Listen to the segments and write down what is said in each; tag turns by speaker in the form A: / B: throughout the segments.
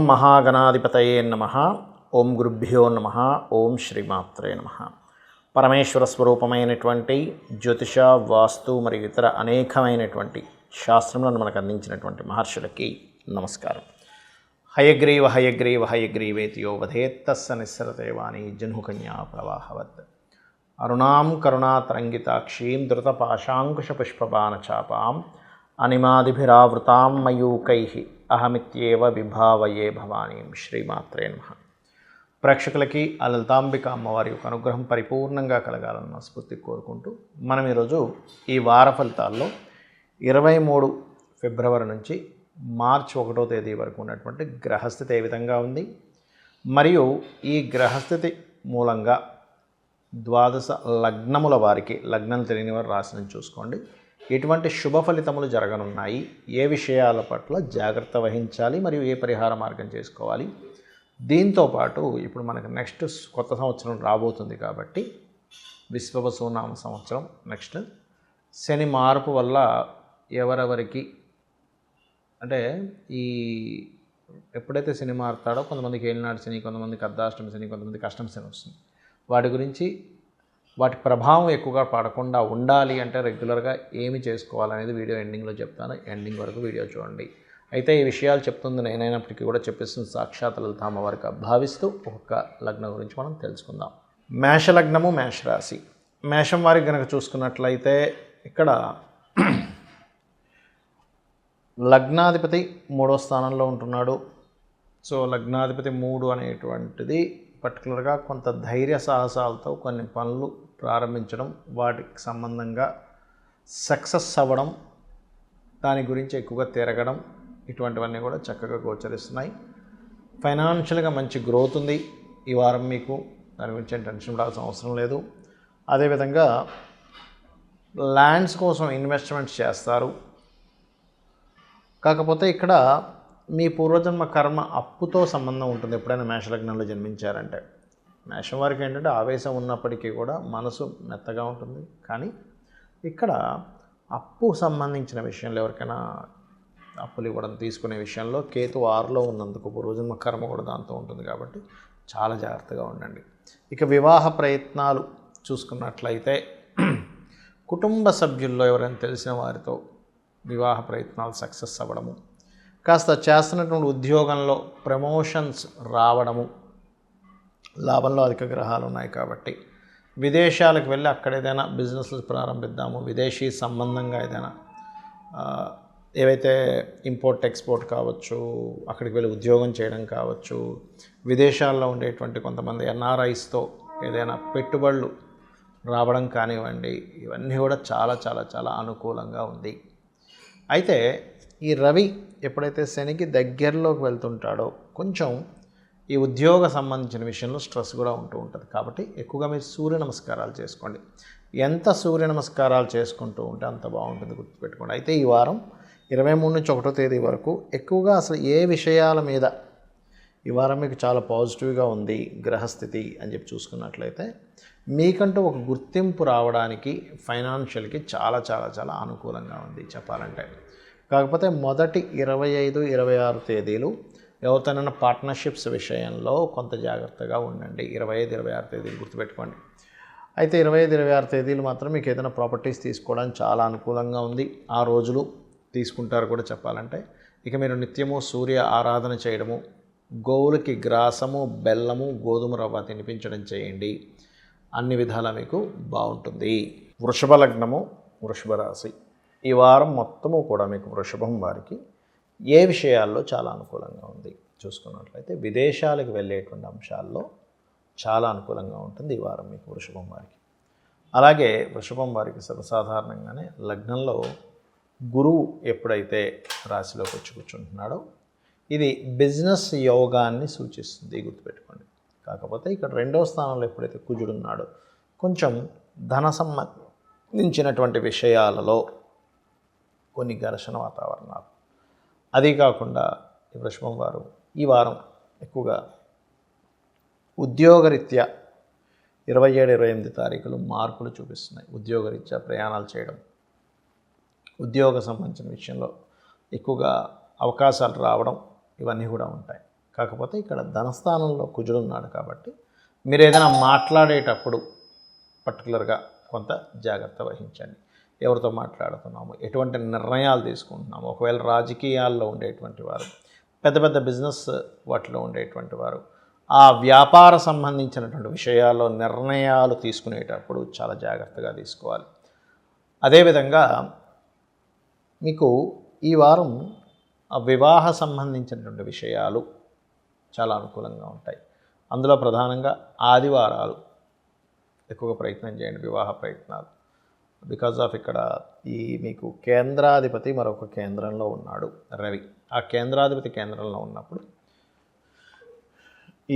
A: మహాగణాధిపతయే నమః. ఓం గురుభ్యో నమః. ఓం శ్రీమాత్రే నమః. పరమేశ్వర స్వరూపమైనటువంటి జ్యోతిష, వాస్తు మరియు ఇతర అనేకమైనటువంటి శాస్త్రములను మనకు అందించినటువంటి మహర్షులకి నమస్కారం. హయగ్రీవ హయగ్రీవ హయగ్రీవేతి యో వధేత్తస్స నిస్సరతేవాణి జహ్నుకన్యా ప్రవాహవత్. అరుణాం కరుణాతరంగితాక్షీం ధృతపాశాంకుశపుష్పబాణచాపాం అనిమాదిభిరావృతాం మయూకైః అహమిత్యేవ విభావయే భవానీం. శ్రీమాత్రే నమః. ప్రేక్షకులకి ఆ లలితాంబిక అమ్మవారి యొక్క అనుగ్రహం పరిపూర్ణంగా కలగాలని మనస్ఫూర్తి కోరుకుంటూ మనం ఈరోజు ఈ వార ఫలితాల్లో 23 ఫిబ్రవరి నుంచి మార్చి 1వ తేదీ వరకు ఉన్నటువంటి గ్రహస్థితి ఏ విధంగా ఉంది, మరియు ఈ గ్రహస్థితి మూలంగా ద్వాదశ లగ్నముల వారికి, లగ్నం తెలియని వారు రాశిని చూసుకోండి, ఎటువంటి శుభ ఫలితములు జరగనున్నాయి, ఏ విషయాల పట్ల జాగ్రత్త వహించాలి, మరియు ఏ పరిహార మార్గం చేసుకోవాలి. దీంతోపాటు ఇప్పుడు మనకు నెక్స్ట్ కొత్త సంవత్సరం రాబోతుంది కాబట్టి విశ్వవసునామ సంవత్సరం, నెక్స్ట్ శని మార్పు వల్ల ఎవరెవరికి అంటే ఈ ఎప్పుడైతే శని మారుతాడో కొంతమందికి ఏలినాడు శని, కొంతమందికి అర్ధాష్టమి శని, కొంతమందికి అష్టమి శని వస్తుంది. వాటి గురించి, వాటి ప్రభావం ఎక్కువగా పడకుండా ఉండాలి అంటే రెగ్యులర్గా ఏమి చేసుకోవాలనేది వీడియో ఎండింగ్లో చెప్తాను. ఎండింగ్ వరకు వీడియో చూడండి. అయితే ఈ విషయాలు చెప్తుంది నేనైనప్పటికీ కూడా చెప్పేస్తుంది సాక్షాత్ లలితామ్మ వారికి భావిస్తూ ఒక్కొక్క లగ్నం గురించి మనం తెలుసుకుందాం. మేషలగ్నము, మేషరాశి. మేషం వారికి కనుక చూసుకున్నట్లయితే ఇక్కడ లగ్నాధిపతి 3వ స్థానంలో ఉంటున్నాడు. సో లగ్నాధిపతి 3 అనేటువంటిది పర్టికులర్గా కొంత ధైర్య సాహసాలతో కొన్ని పనులు ప్రారంభించడం, వాటికి సంబంధంగా సక్సెస్ అవ్వడం, దాని గురించి ఎక్కువగా తిరగడం, ఇటువంటివన్నీ కూడా చక్కగా గోచరిస్తున్నాయి. ఫైనాన్షియల్గా మంచి గ్రోత్ ఉంది ఈ వారం మీకు, దాని గురించి టెన్షన్ పడాల్సిన అవసరం లేదు. అదేవిధంగా ల్యాండ్స్ కోసం ఇన్వెస్ట్మెంట్స్ చేస్తారు. కాకపోతే ఇక్కడ మీ పూర్వజన్మ కర్మ అప్పుతో సంబంధం ఉంటుంది ఎప్పుడైనా మేషలగ్నంలో జన్మించారంటే. మేషం వారికి ఏంటంటే ఆవేశం ఉన్నప్పటికీ కూడా మనసు మెత్తగా ఉంటుంది. కానీ ఇక్కడ అప్పు సంబంధించిన విషయంలో ఎవరికైనా అప్పులు ఇవ్వడం, తీసుకునే విషయంలో కేతు 6లో ఉన్నందుకు పూర్వజన్మ కర్మ కూడా దాంతో ఉంటుంది కాబట్టి చాలా జాగ్రత్తగా ఉండండి. ఇక వివాహ ప్రయత్నాలు చూసుకున్నట్లయితే కుటుంబ సభ్యుల్లో ఎవరైనా తెలిసిన వారితో వివాహ ప్రయత్నాలు సక్సెస్ అవ్వడము, కాస్త చేస్తున్నటువంటి ఉద్యోగంలో ప్రమోషన్స్ రావడము, లాభంలో అధిక గ్రహాలు ఉన్నాయి కాబట్టి విదేశాలకు వెళ్ళి అక్కడ ఏదైనా బిజినెస్లు ప్రారంభిద్దాము, విదేశీ సంబంధంగా ఏదైనా ఏవైతే ఇంపోర్ట్ ఎక్స్పోర్ట్ కావచ్చు, అక్కడికి వెళ్ళి ఉద్యోగం చేయడం కావచ్చు, విదేశాల్లో ఉండేటువంటి కొంతమంది ఎన్ఆర్ఐస్తో ఏదైనా పెట్టుబడులు రావడం కానివ్వండి, ఇవన్నీ కూడా చాలా చాలా చాలా అనుకూలంగా ఉంది. అయితే ఈ రవి ఎప్పుడైతే శనికి దగ్గరలోకి వెళ్తుంటాడో కొంచెం ఈ ఉద్యోగ సంబంధించిన విషయంలో స్ట్రెస్ కూడా ఉంటూ ఉంటుంది. కాబట్టి ఎక్కువగా మీరు సూర్య నమస్కారాలు చేసుకోండి. ఎంత సూర్య నమస్కారాలు చేసుకుంటూ ఉంటే అంత బాగుంటుంది, గుర్తుపెట్టుకోండి. అయితే ఈ వారం 23 నుంచి 1వ తేదీ వరకు ఎక్కువగా అసలు ఏ విషయాల మీద ఈ వారం మీకు చాలా పాజిటివ్గా ఉంది గ్రహస్థితి అని చెప్పి చూసుకున్నట్లయితే మీకంటూ ఒక గుర్తింపు రావడానికి ఫైనాన్షియల్కి చాలా చాలా చాలా అనుకూలంగా ఉంది చెప్పాలంటే. కాకపోతే మొదటి 25, 26 తేదీలు ఎవరితోనైనా పార్ట్నర్షిప్స్ విషయంలో కొంత జాగ్రత్తగా ఉండండి. 25, 26 తేదీలు గుర్తుపెట్టుకోండి. అయితే 25, 26 తేదీలు మాత్రం మీకు ఏదైనా ప్రాపర్టీస్ తీసుకోవడానికి చాలా అనుకూలంగా ఉంది. ఆ రోజులు తీసుకుంటారు కూడా చెప్పాలంటే. ఇక మీరు నిత్యము సూర్య ఆరాధన చేయడము, గోవులకి గ్రాసము, బెల్లము, గోధుమ రవ్వ తినిపించడం చేయండి. అన్ని విధాలా మీకు బాగుంటుంది. వృషభ లగ్నము, వృషభ రాశి. ఈ వారం మొత్తము కూడా మీకు వృషభం వారికి ఏ విషయాల్లో చాలా అనుకూలంగా ఉంది చూసుకున్నట్లయితే విదేశాలకు వెళ్ళేటువంటి అంశాల్లో చాలా అనుకూలంగా ఉంటుంది ఈ వారం మీకు వృషభం వారికి. అలాగే వృషభం వారికి సర్వసాధారణంగానే లగ్నంలో గురువు ఎప్పుడైతే రాశిలోకి వచ్చి కూర్చుంటున్నాడో ఇది బిజినెస్ యోగాన్ని సూచిస్తుంది, గుర్తుపెట్టుకోండి. కాకపోతే ఇక్కడ 2వ స్థానంలో ఎప్పుడైతే కుజుడున్నాడో కొంచెం ధన సంబంధించినటువంటి విషయాలలో కొన్ని ఘర్షణ వాతావరణాలు. అది కాకుండా ఈ వృషభం వారు ఈ వారం ఎక్కువగా ఉద్యోగరీత్యా 27, 28 తారీఖులు మార్పులు చూపిస్తున్నాయి. ఉద్యోగరీత్యా ప్రయాణాలు చేయడం, ఉద్యోగ సంబంధించిన విషయంలో ఎక్కువగా అవకాశాలు రావడం, ఇవన్నీ కూడా ఉంటాయి. కాకపోతే ఇక్కడ ధనస్థానంలో కుజుడు ఉన్నాడు కాబట్టి మీరు ఏదైనా మాట్లాడేటప్పుడు పర్టికులర్గా కొంత జాగ్రత్త వహించండి. ఎవరితో మాట్లాడుతున్నాము, ఎటువంటి నిర్ణయాలు తీసుకుంటున్నాము, ఒకవేళ రాజకీయాల్లో ఉండేటువంటి వారు, పెద్ద పెద్ద బిజినెస్ వాటిలో ఉండేటువంటి వారు, ఆ వ్యాపార సంబంధించినటువంటి విషయాల్లో నిర్ణయాలు తీసుకునేటప్పుడు చాలా జాగ్రత్తగా తీసుకోవాలి. అదేవిధంగా మీకు ఈ వారం వివాహ సంబంధించినటువంటి విషయాలు చాలా అనుకూలంగా ఉంటాయి. అందులో ప్రధానంగా ఆదివారాలు ఎక్కువగా ప్రయత్నం చేయండి వివాహ ప్రయత్నాలు. బికాజ్ ఆఫ్ ఇక్కడ ఈ మీకు కేంద్రాధిపతి మరొక కేంద్రంలో ఉన్నాడు రవి. ఆ కేంద్రాధిపతి కేంద్రంలో ఉన్నప్పుడు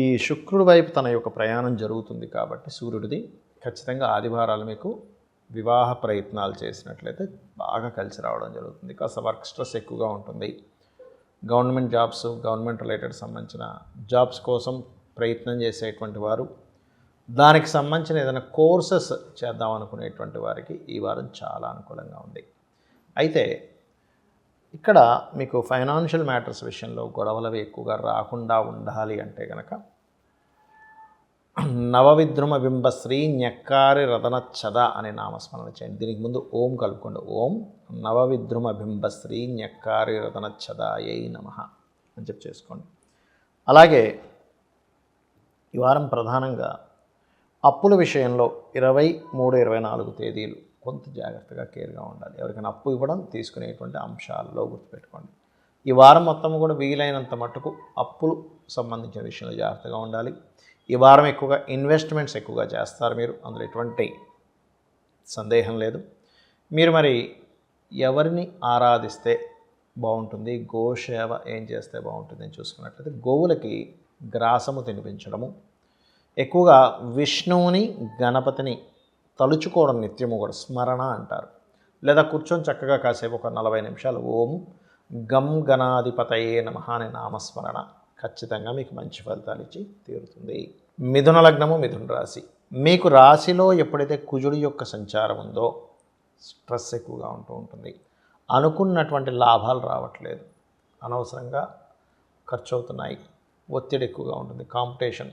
A: ఈ శుక్రుడి వైపు తన యొక్క ప్రయాణం జరుగుతుంది కాబట్టి సూర్యుడిది ఖచ్చితంగా ఆదివారాలు మీకు వివాహ ప్రయత్నాలు చేసినట్లయితే బాగా కలిసి రావడం జరుగుతుంది. కాస్త వర్క్ స్ట్రెస్ ఎక్కువగా ఉంటుంది. గవర్నమెంట్ జాబ్స్, గవర్నమెంట్ రిలేటెడ్ సంబంధించిన జాబ్స్ కోసం ప్రయత్నం చేసేటువంటి వారు, దానికి సంబంధించిన ఏదైనా కోర్సెస్ చేద్దాం అనుకునేటువంటి వారికి ఈ వారం చాలా అనుకూలంగా ఉంది. అయితే ఇక్కడ మీకు ఫైనాన్షియల్ మ్యాటర్స్ విషయంలో గొడవలవి ఎక్కువగా రాకుండా ఉండాలి అంటే కనుక నవవిద్రుమ బింబశ్రీ న్యక్కారి రతనచ్చద అనే నామస్మరణ చేయండి. దీనికి ముందు ఓం కలుపుకోండి. ఓం నవవిద్రుమ బింబశ్రీ న్యక్కారి రతనచ్చదాయై నమః అని చెప్పి చేసుకోండి. అలాగే ఈ వారం ప్రధానంగా అప్పుల విషయంలో 23, 24 తేదీలు కొంత జాగ్రత్తగా కేర్గా ఉండాలి. ఎవరికైనా అప్పు ఇవ్వడం తీసుకునేటువంటి అంశాల్లో గుర్తుపెట్టుకోండి. ఈ వారం మొత్తం కూడా వీలైనంత మట్టుకు అప్పులు సంబంధించిన విషయంలో జాగ్రత్తగా ఉండాలి. ఈ వారం ఎక్కువగా ఇన్వెస్ట్మెంట్స్ ఎక్కువగా చేస్తారు మీరు, అందులో ఎటువంటి సందేహం లేదు. మీరు మరి ఎవరిని ఆరాధిస్తే బాగుంటుంది, గోసేవ ఏం చేస్తే బాగుంటుంది అని చూసుకున్నట్లయితే గోవులకి గ్రాసము తినిపించడము, ఎక్కువగా విష్ణువుని గణపతిని తలుచుకోవడం నిత్యము కూడా స్మరణ అంటారు. లేదా కూర్చొని చక్కగా కాసేపు ఒక 40 నిమిషాలు ఓం గం గణాధిపతయే నమః అనే నామస్మరణ ఖచ్చితంగా మీకు మంచి ఫలితాలు ఇచ్చి తీరుతుంది. మిథున లగ్నము, మిథున రాశి. మీకు రాశిలో ఎప్పుడైతే కుజుడి యొక్క సంచారం ఉందో స్ట్రెస్ ఎక్కువగా ఉంటుంది. అనుకున్నటువంటి లాభాలు రావట్లేదు, అనవసరంగా ఖర్చు అవుతున్నాయి, ఒత్తిడి ఎక్కువగా ఉంటుంది, కాంపిటీషన్,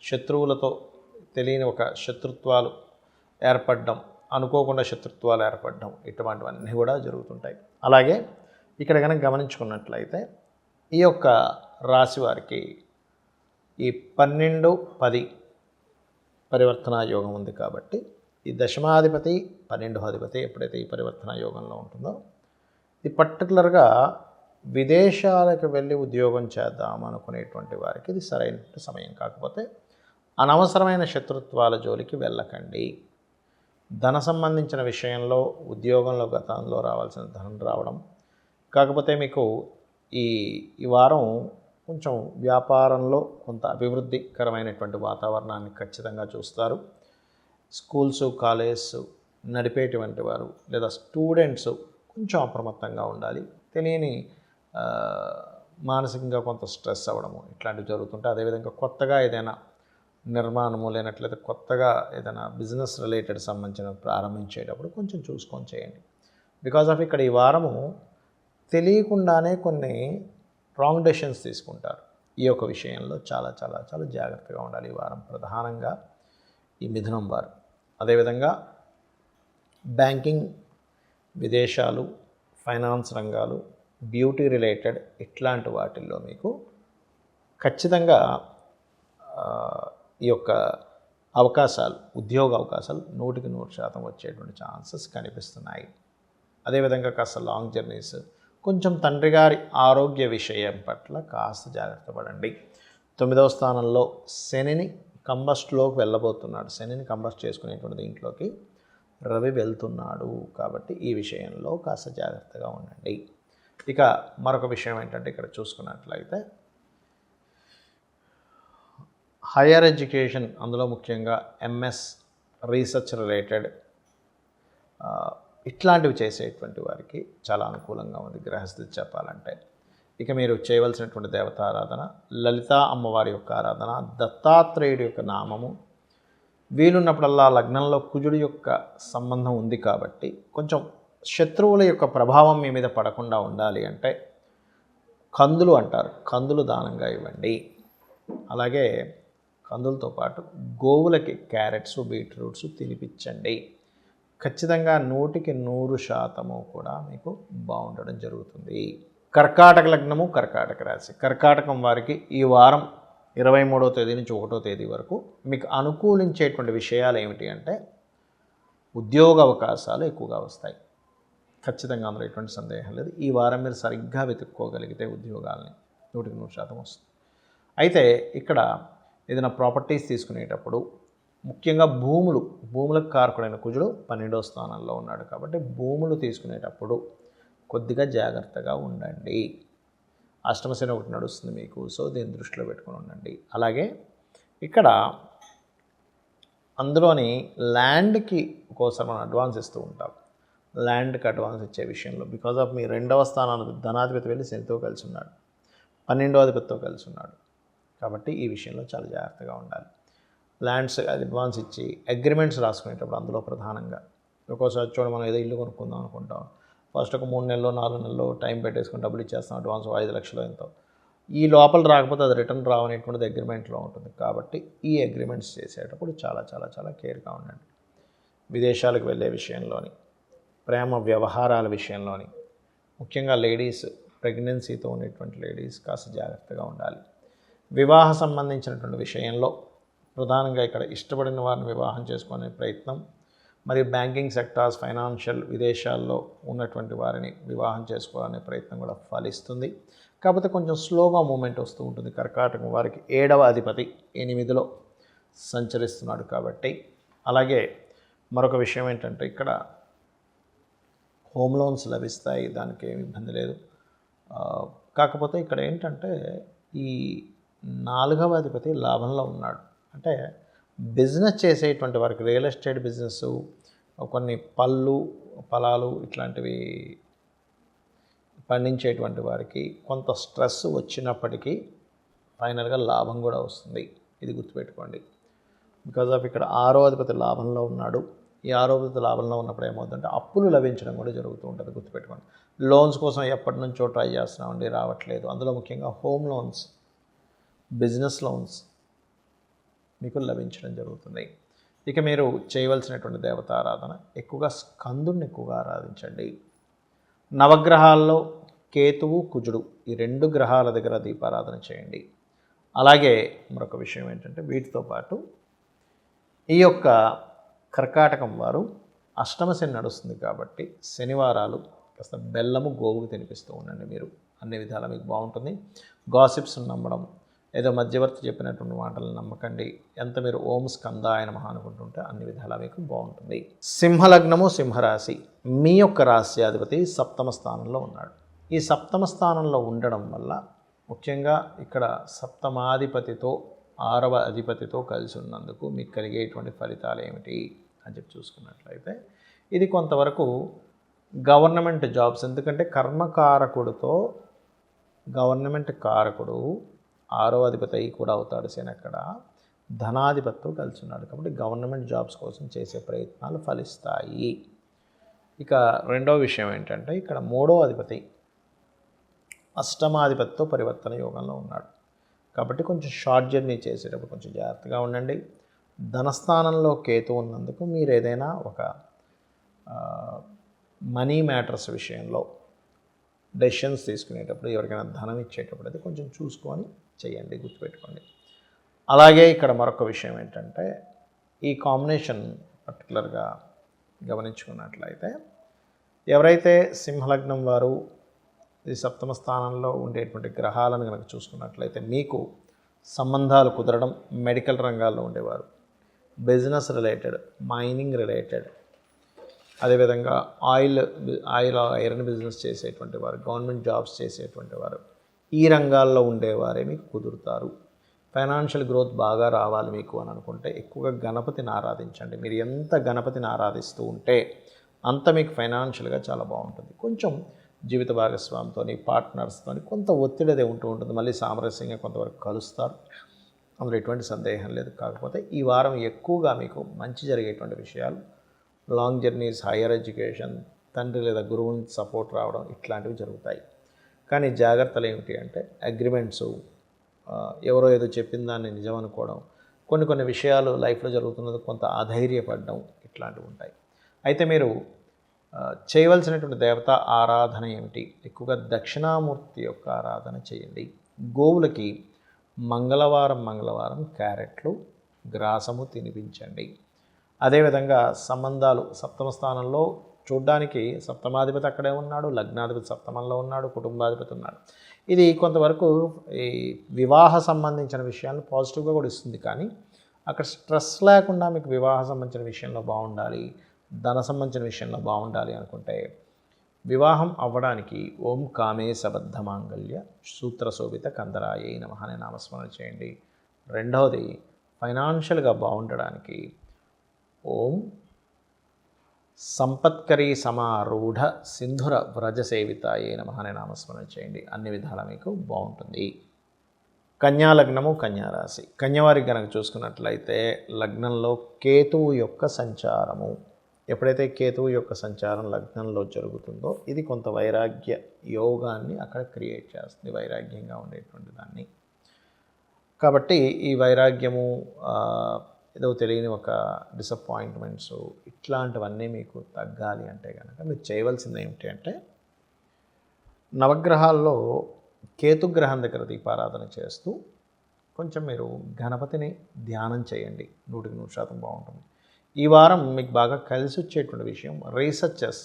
A: శత్రువులతో తెలియని ఒక శత్రుత్వాలు ఏర్పడడం, అనుకోకుండా శత్రుత్వాలు ఏర్పడడం, ఇటువంటివన్నీ కూడా జరుగుతుంటాయి. అలాగే ఇక్కడ కనుక గమనించుకున్నట్లయితే ఈ యొక్క రాశి వారికి ఈ 12-10 పరివర్తన యోగం ఉంది కాబట్టి ఈ దశమాధిపతి 12వ అధిపతి ఎప్పుడైతే ఈ పరివర్తన యోగంలో ఉంటుందో ఇది పర్టికులర్గా విదేశాలకు వెళ్ళి ఉద్యోగం చేద్దాం అనుకునేటువంటి వారికి ఇది సరైన సమయం. కాకపోతే అనవసరమైన శత్రుత్వాల జోలికి వెళ్ళకండి. ధన సంబంధించిన విషయంలో ఉద్యోగంలో గతంలో రావాల్సిన ధనం రావడం, కాకపోతే మీకు ఈ వారం కొంచెం వ్యాపారంలో కొంత అభివృద్ధికరమైనటువంటి వాతావరణాన్ని ఖచ్చితంగా చూస్తారు. స్కూల్స్, కాలేజెస్ నడిపేటువంటి వారు లేదా స్టూడెంట్స్ కొంచెం అప్రమత్తంగా ఉండాలి. తెలియని మానసికంగా కొంత స్ట్రెస్ అవ్వడము ఇట్లాంటివి జరుగుతుంటాయి. అదేవిధంగా కొత్తగా ఏదైనా నిర్మాణము లేనట్లయితే కొత్తగా ఏదైనా బిజినెస్ రిలేటెడ్ సంబంధించిన ప్రారంభించేటప్పుడు కొంచెం చూసుకొని చేయండి. బికాజ్ ఆఫ్ ఇక్కడ ఈ వారము తెలియకుండానే కొన్ని రాంగ్ డెసిషన్స్ తీసుకుంటారు. ఈ యొక్క విషయంలో చాలా చాలా చాలా జాగ్రత్తగా ఉండాలి ఈ వారం, ప్రధానంగా ఈ మిథునం వారు. అదేవిధంగా బ్యాంకింగ్, విదేశాలు, ఫైనాన్స్ రంగాలు, బ్యూటీ రిలేటెడ్ ఇట్లాంటి వాటిల్లో మీకు ఖచ్చితంగా ఈ యొక్క అవకాశాలు, ఉద్యోగ అవకాశాలు 100% వచ్చేటువంటి ఛాన్సెస్ కనిపిస్తున్నాయి. అదేవిధంగా కాస్త లాంగ్ జర్నీస్, కొంచెం తండ్రి గారి ఆరోగ్య విషయం పట్ల కాస్త జాగ్రత్త పడండి. 9వ స్థానంలో శనిని కంబస్ట్లోకి వెళ్ళబోతున్నాడు. శనిని కంబస్ట్ చేసుకునేటువంటి దీంట్లోకి రవి వెళ్తున్నాడు కాబట్టి ఈ విషయంలో కాస్త జాగ్రత్తగా ఉండండి. ఇక మరొక విషయం ఏంటంటే ఇక్కడ చూసుకున్నట్లయితే హయ్యర్ ఎడ్యుకేషన్, అందులో ముఖ్యంగా ఎంఎస్, రీసెర్చ్ రిలేటెడ్ ఇట్లాంటివి చేసేటువంటి వారికి చాలా అనుకూలంగా ఉంది గ్రహస్థితి చెప్పాలంటే. ఇక మీరు చేయవలసినటువంటి దేవతారాధన లలితా అమ్మవారి యొక్క ఆరాధన, దత్తాత్రేయుడి యొక్క నామము. వీలున్నప్పుడల్లా లగ్నంలో కుజుడి యొక్క సంబంధం ఉంది కాబట్టి కొంచెం శత్రువుల యొక్క ప్రభావం మీ మీద పడకుండా ఉండాలి అంటే కందులు అంటారు, కందులు దానంగా ఇవ్వండి. అలాగే కందులతో పాటు గోవులకి క్యారెట్స్, బీట్రూట్స్ తినిపించండి. ఖచ్చితంగా 100% కూడా మీకు బాగుండడం జరుగుతుంది. కర్కాటక లగ్నము, కర్కాటక రాశి. కర్కాటకం వారికి ఈ వారం 23వ తేదీ నుంచి 1వ తేదీ వరకు మీకు అనుకూలించేటువంటి విషయాలు ఏమిటి అంటే ఉద్యోగ అవకాశాలు ఎక్కువగా వస్తాయి. ఖచ్చితంగా అందులో ఎటువంటి సందేహం లేదు. ఈ వారం మీరు సరిగ్గా వెతుక్కోగలిగితే ఉద్యోగాల్ని 100% వస్తుంది. అయితే ఇక్కడ ఏదైనా ప్రాపర్టీస్ తీసుకునేటప్పుడు ముఖ్యంగా భూములకు కారకుడైన కుజుడు 12వ స్థానంలో ఉన్నాడు కాబట్టి భూములు తీసుకునేటప్పుడు కొద్దిగా జాగ్రత్తగా ఉండండి. అష్టమశని ఒకటి నడుస్తుంది మీకు, సో దీన్ని దృష్టిలో పెట్టుకొని ఉండండి. అలాగే ఇక్కడ అందులోని ల్యాండ్కి కోసం మనం అడ్వాన్స్ ఇస్తూ ఉంటాం. ల్యాండ్కి అడ్వాన్స్ ఇచ్చే విషయంలో బికాజ్ ఆఫ్ మీ 2వ స్థానానికి ధనాధిపతి వెళ్ళి శనితో కలిసి ఉన్నాడు, 12వ అధిపతితో కలిసి ఉన్నాడు. కాబట్టి ఈ విషయంలో చాలా జాగ్రత్తగా ఉండాలి. ల్యాండ్స్ అడ్వాన్స్ ఇచ్చి అగ్రిమెంట్స్ రాసుకునేటప్పుడు అందులో ప్రధానంగా ఒక్కోసారి చూడండి, మనం ఏదో ఇల్లు కొనుక్కుందాం అనుకుంటాం, ఫస్ట్ ఒక 3 నెలలో 4 నెలలో టైం పెట్టేసుకుని డబ్బులు ఇచ్చేస్తాం, అడ్వాన్స్ 5 లక్షలు ఎంతో. ఈ లోపల రాకపోతే అది రిటర్న్ రావనేటువంటిది అగ్రిమెంట్లో ఉంటుంది. కాబట్టి ఈ అగ్రిమెంట్స్ చేసేటప్పుడు చాలా చాలా చాలా కేర్గా ఉండండి. విదేశాలకు వెళ్ళే విషయంలోని, ప్రేమ వ్యవహారాల విషయంలోని, ముఖ్యంగా లేడీస్, ప్రెగ్నెన్సీతో ఉండేటువంటి లేడీస్ కాస్త జాగ్రత్తగా ఉండాలి. వివాహ సంబంధించినటువంటి విషయంలో ప్రధానంగా ఇక్కడ ఇష్టపడిన వారిని వివాహం చేసుకునే ప్రయత్నం, మరియు బ్యాంకింగ్ సెక్టార్స్, ఫైనాన్షియల్, విదేశాల్లో ఉన్నటువంటి వారిని వివాహం చేసుకోవాలనే ప్రయత్నం కూడా ఫలిస్తుంది. కాకపోతే కొంచెం స్లోగా మూమెంట్ వస్తూ ఉంటుంది. కర్కాటకం వారికి 7వ అధిపతి 8లో సంచరిస్తున్నాడు కాబట్టి. అలాగే మరొక విషయం ఏంటంటే ఇక్కడ హోమ్ లోన్స్ లభిస్తాయి, దానికి ఏమి ఇబ్బంది లేదు. కాకపోతే ఇక్కడ ఏంటంటే ఈ 4వ అధిపతి లాభంలో ఉన్నాడు. అంటే బిజినెస్ చేసేటువంటి వారికి, రియల్ ఎస్టేట్ బిజినెస్, కొన్ని పొలాలు ఇట్లాంటివి పండించేటువంటి వారికి కొంత స్ట్రెస్ వచ్చినప్పటికీ ఫైనల్గా లాభం కూడా వస్తుంది. ఇది గుర్తుపెట్టుకోండి. బికాజ్ ఆఫ్ ఇక్కడ 6వ అధిపతి లాభంలో ఉన్నాడు. ఈ 6వ అధిపతి లాభంలో ఉన్నప్పుడు ఏమవుతుందంటే అప్పులు లభించడం కూడా జరుగుతూ ఉంటుంది. గుర్తుపెట్టుకోండి. లోన్స్ కోసం ఎప్పటి నుంచో ట్రై చేస్తున్నామండి, రావట్లేదు. అందులో ముఖ్యంగా హోమ్ లోన్స్, బిజినెస్ లోన్స్ మీకు లభించడం జరుగుతుంది. ఇక మీరు చేయవలసినటువంటి దేవతారాధన ఎక్కువగా స్కందుడిని ఎక్కువగా ఆరాధించండి. నవగ్రహాల్లో కేతువు, కుజుడు ఈ 2 గ్రహాల దగ్గర దీపారాధన చేయండి. అలాగే మరొక విషయం ఏంటంటే వీటితో పాటు ఈ యొక్క కర్కాటకం వారు అష్టమశని నడుస్తుంది కాబట్టి శనివారాలు కాస్త బెల్లము గోవుకు తినిపిస్తూ ఉండండి. మీరు అన్ని విధాలా మీకు బాగుంటుంది. గాసిప్స్ని నమ్మడం, ఏదో మధ్యవర్తి చెప్పినటువంటి మాటలను నమ్మకండి. ఎంత మీరు ఓం స్కందాయ నమః అనుకుంటుంటే అన్ని విధాలా మీకు బాగుంటుంది. సింహలగ్నము, సింహరాశి. మీ యొక్క రాశ్యాధిపతి 7వ స్థానంలో ఉన్నాడు. ఈ 7వ స్థానంలో ఉండడం వల్ల ముఖ్యంగా ఇక్కడ 7వ అధిపతితో కలిసి ఉన్నందుకు మీకు కలిగేటువంటి ఫలితాలు ఏమిటి అని చెప్పి చూసుకున్నట్లయితే ఇది కొంతవరకు గవర్నమెంట్ జాబ్స్, ఎందుకంటే కర్మకారకుడితో గవర్నమెంట్ కారకుడు 6వ అధిపతి కూడా అవుతాడు శని, అక్కడ ధనాధిపతితో కలిసి ఉన్నాడు కాబట్టి గవర్నమెంట్ జాబ్స్ కోసం చేసే ప్రయత్నాలు ఫలిస్తాయి. ఇక రెండవ విషయం ఏంటంటే ఇక్కడ 3వ అధిపతి అష్టమాధిపతితో పరివర్తన యోగంలో ఉన్నాడు కాబట్టి కొంచెం షార్ట్ జర్నీ చేసేటప్పుడు కొంచెం జాగ్రత్తగా ఉండండి. ధనస్థానంలో కేతు ఉన్నందుకు మీరు ఏదైనా ఒక మనీ మ్యాటర్స్ విషయంలో డెసిషన్స్ తీసుకునేటప్పుడు, ఎవరికైనా ధనం ఇచ్చేటప్పుడు అది కొంచెం చూసుకొని చేయండి, గుర్తుపెట్టుకోండి. అలాగే ఇక్కడ మరొక విషయం ఏంటంటే ఈ కాంబినేషన్ పర్టికులర్గా గమనించుకున్నట్లయితే ఎవరైతే సింహలగ్నం వారు ఈ 7వ స్థానంలో ఉండేటువంటి గ్రహాలను కనుక చూసుకున్నట్లయితే మీకు సంబంధాలు కుదరడం, మెడికల్ రంగాల్లో ఉండేవారు, బిజినెస్ రిలేటెడ్, మైనింగ్ రిలేటెడ్, అదేవిధంగా ఐరన్ బిజినెస్ చేసేటువంటి వారు, గవర్నమెంట్ జాబ్స్ చేసేటువంటి వారు, ఈ రంగాల్లో ఉండేవారే మీకు కుదురుతారు. ఫైనాన్షియల్ గ్రోత్ బాగా రావాలి మీకు అని అనుకుంటే ఎక్కువగా గణపతిని ఆరాధించండి. మీరు ఎంత గణపతిని ఆరాధిస్తూ ఉంటే అంత మీకు ఫైనాన్షియల్గా చాలా బాగుంటుంది. కొంచెం జీవిత భాగస్వామితో, పార్ట్నర్స్తో కొంత ఒత్తిడి అదే ఉంటూ ఉంటుంది. మళ్ళీ సామరస్యంగా కొంతవరకు కలుస్తారు, అందులో ఎటువంటి సందేహం లేదు. కాకపోతే ఈ వారం ఎక్కువగా మీకు మంచి జరిగేటువంటి విషయాలు లాంగ్ జర్నీస్, హయ్యర్ ఎడ్యుకేషన్, తండ్రి లేదా గురువు నుంచి సపోర్ట్ రావడం ఇట్లాంటివి జరుగుతాయి. కానీ జాగ్రత్తలు ఏమిటి అంటే అగ్రిమెంట్సు, ఎవరో ఏదో చెప్పిన దాన్ని నిజం అనుకోవడం, కొన్ని విషయాలు లైఫ్లో జరుగుతున్నది కొంత అధైర్యపడడం, ఇట్లాంటివి ఉంటాయి. అయితే మీరు చేయవలసినటువంటి దేవత ఆరాధన ఏమిటి? ఎక్కువగా దక్షిణామూర్తి యొక్క ఆరాధన చేయండి. గోవులకి మంగళవారం క్యారెట్లు, గ్రాసము తినిపించండి. అదేవిధంగా సంబంధాలు, సప్తమ స్థానంలో చూడ్డానికి సప్తమాధిపతి అక్కడే ఉన్నాడు, లగ్నాధిపతి సప్తమంలో ఉన్నాడు, కుటుంబాధిపతి ఉన్నాడు. ఇది కొంతవరకు ఈ వివాహ సంబంధించిన విషయాలను పాజిటివ్గా కూడా ఇస్తుంది. కానీ అక్కడ స్ట్రెస్ లేకుండా మీకు వివాహ సంబంధించిన విషయంలో బాగుండాలి, ధన సంబంధించిన విషయంలో బాగుండాలి అనుకుంటే వివాహం అవ్వడానికి ఓం కామేశబద్ధ మాంగళ్య సూత్రశోభిత కందరాయే నమః అనే నామస్మరణ చేయండి. రెండవది ఫైనాన్షియల్గా బాగుండడానికి ఓం సంపత్కరీ సమారూఢ సింధుర వ్రజసేవితాయే నమః అనే నామస్మరణ చేయండి. అన్ని విధాలా మీకు బాగుంటుంది. కన్యా లగ్నము, కన్యారాశి. కన్యవారికి కనుక చూసుకున్నట్లయితే లగ్నంలో కేతువు యొక్క సంచారము, ఎప్పుడైతే కేతువు యొక్క సంచారం లగ్నంలో జరుగుతుందో ఇది కొంత వైరాగ్య యోగాన్ని అక్కడ క్రియేట్ చేస్తుంది, వైరాగ్యంగా ఉండేటువంటి దాన్ని. కాబట్టి ఈ వైరాగ్యము, ఏదో తెలియని ఒక డిసప్పాయింట్మెంట్స్, ఇట్లాంటివన్నీ మీకు తగ్గాలి అంటే కనుక మీరు చేయవలసింది ఏమిటి అంటే నవగ్రహాల్లో కేతుగ్రహం దగ్గర దీపారాధన చేస్తూ కొంచెం మీరు గణపతిని ధ్యానం చేయండి. 100% బాగుంటుంది. ఈ వారం మీకు బాగా కలిసి వచ్చేటువంటి విషయం రీసెర్చెస్,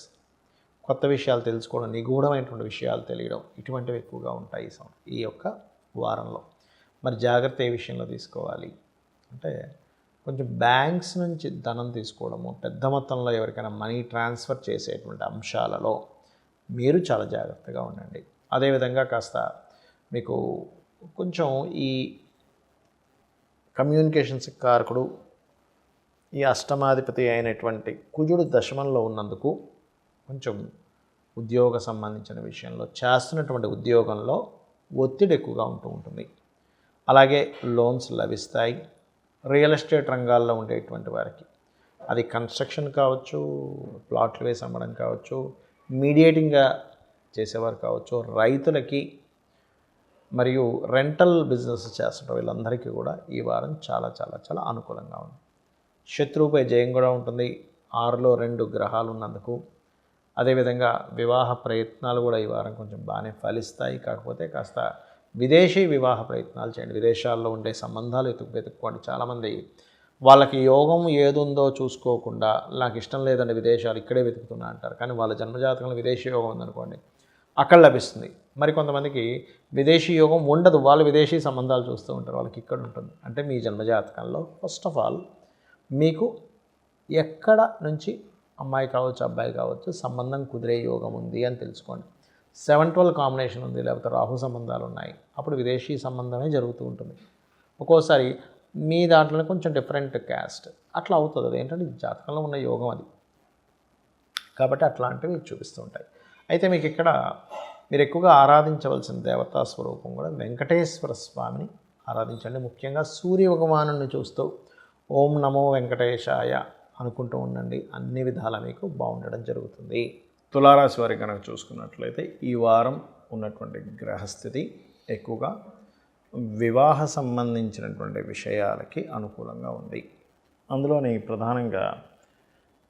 A: కొత్త విషయాలు తెలుసుకోవడం, నిగూఢమైనటువంటి విషయాలు తెలియడం, ఇటువంటివి ఎక్కువగా ఉంటాయి ఈ యొక్క వారంలో. మరి జాగ్రత్త ఏ విషయంలో తీసుకోవాలి అంటే కొంచెం బ్యాంక్స్ నుంచి ధనం తీసుకోవడము, పెద్ద మొత్తంలో ఎవరికైనా మనీ ట్రాన్స్ఫర్ చేసేటువంటి అంశాలలో మీరు చాలా జాగ్రత్తగా ఉండండి. అదేవిధంగా కాస్త మీకు కొంచెం ఈ కమ్యూనికేషన్స్ కారకుడు, ఈ అష్టమాధిపతి అయినటువంటి కుజుడు దశమంలో ఉన్నందుకు కొంచెం ఉద్యోగ సంబంధించిన విషయంలో చేస్తున్నటువంటి ఉద్యోగంలో ఒత్తిడి ఎక్కువగా ఉంటుంది. అలాగే లోన్స్ లభిస్తాయి. రియల్ ఎస్టేట్ రంగాల్లో ఉండేటువంటి వారికి, అది కన్స్ట్రక్షన్ కావచ్చు, ప్లాట్లు వేసి అమ్మడం కావచ్చు, మీడియేటింగ్గా చేసేవారు కావచ్చు, రైతులకి మరియు రెంటల్ బిజినెస్ చేస్తున్న వీళ్ళందరికీ కూడా ఈ వారం చాలా చాలా చాలా అనుకూలంగా ఉంది. శత్రువుపై జయం కూడా ఉంటుంది. 6లో 2 గ్రహాలు ఉన్నందుకు. అదేవిధంగా వివాహ ప్రయత్నాలు కూడా ఈ వారం కొంచెం బాగానే ఫలిస్తాయి. కాకపోతే కాస్త విదేశీ వివాహ ప్రయత్నాలు చేయండి. విదేశాల్లో ఉండే సంబంధాలు వెతుక్కోండి. చాలామంది వాళ్ళకి యోగం ఏదుందో చూసుకోకుండా నాకు ఇష్టం లేదండి విదేశాలు, ఇక్కడే వెతుకుతున్నా అంటారు. కానీ వాళ్ళ జన్మజాతకంలో విదేశీ యోగం ఉందనుకోండి, అక్కడ లభిస్తుంది. మరి కొంతమందికి విదేశీ యోగం ఉండదు, వాళ్ళు విదేశీ సంబంధాలు చూస్తూ ఉంటారు, వాళ్ళకి ఇక్కడ ఉంటుంది. అంటే మీ జన్మజాతకంలో ఫస్ట్ ఆఫ్ ఆల్ మీకు ఎక్కడ నుంచి అమ్మాయి కావచ్చు, అబ్బాయి కావచ్చు, సంబంధం కుదిరే యోగం ఉంది అని తెలుసుకోండి. 7-12 కాంబినేషన్ ఉంది, లేకపోతే రాహు సంబంధాలు ఉన్నాయి, అప్పుడు విదేశీ సంబంధమే జరుగుతూ ఉంటుంది. ఒక్కోసారి మీ దాంట్లోనే కొంచెం డిఫరెంట్ క్యాస్ట్ అట్లా అవుతుంది. అది ఏంటంటే జాతకంలో ఉన్న యోగం అది. కాబట్టి అట్లాంటివి చూపిస్తూ ఉంటాయి. అయితే మీకు ఇక్కడ మీరు ఎక్కువగా ఆరాధించవలసిన దేవతా స్వరూపం కూడా వెంకటేశ్వర స్వామిని ఆరాధించండి. ముఖ్యంగా సూర్య భగవాను చూస్తూ ఓం నమో వెంకటేశాయ అనుకుంటూ ఉండండి. అన్ని విధాలా మీకు బాగుండడం జరుగుతుంది. తులారాశి వారికి కనుక చూసుకున్నట్లయితే ఈ వారం ఉన్నటువంటి గ్రహస్థితి ఎక్కువగా వివాహ సంబంధించినటువంటి విషయాలకి అనుకూలంగా ఉంది. అందులోని ప్రధానంగా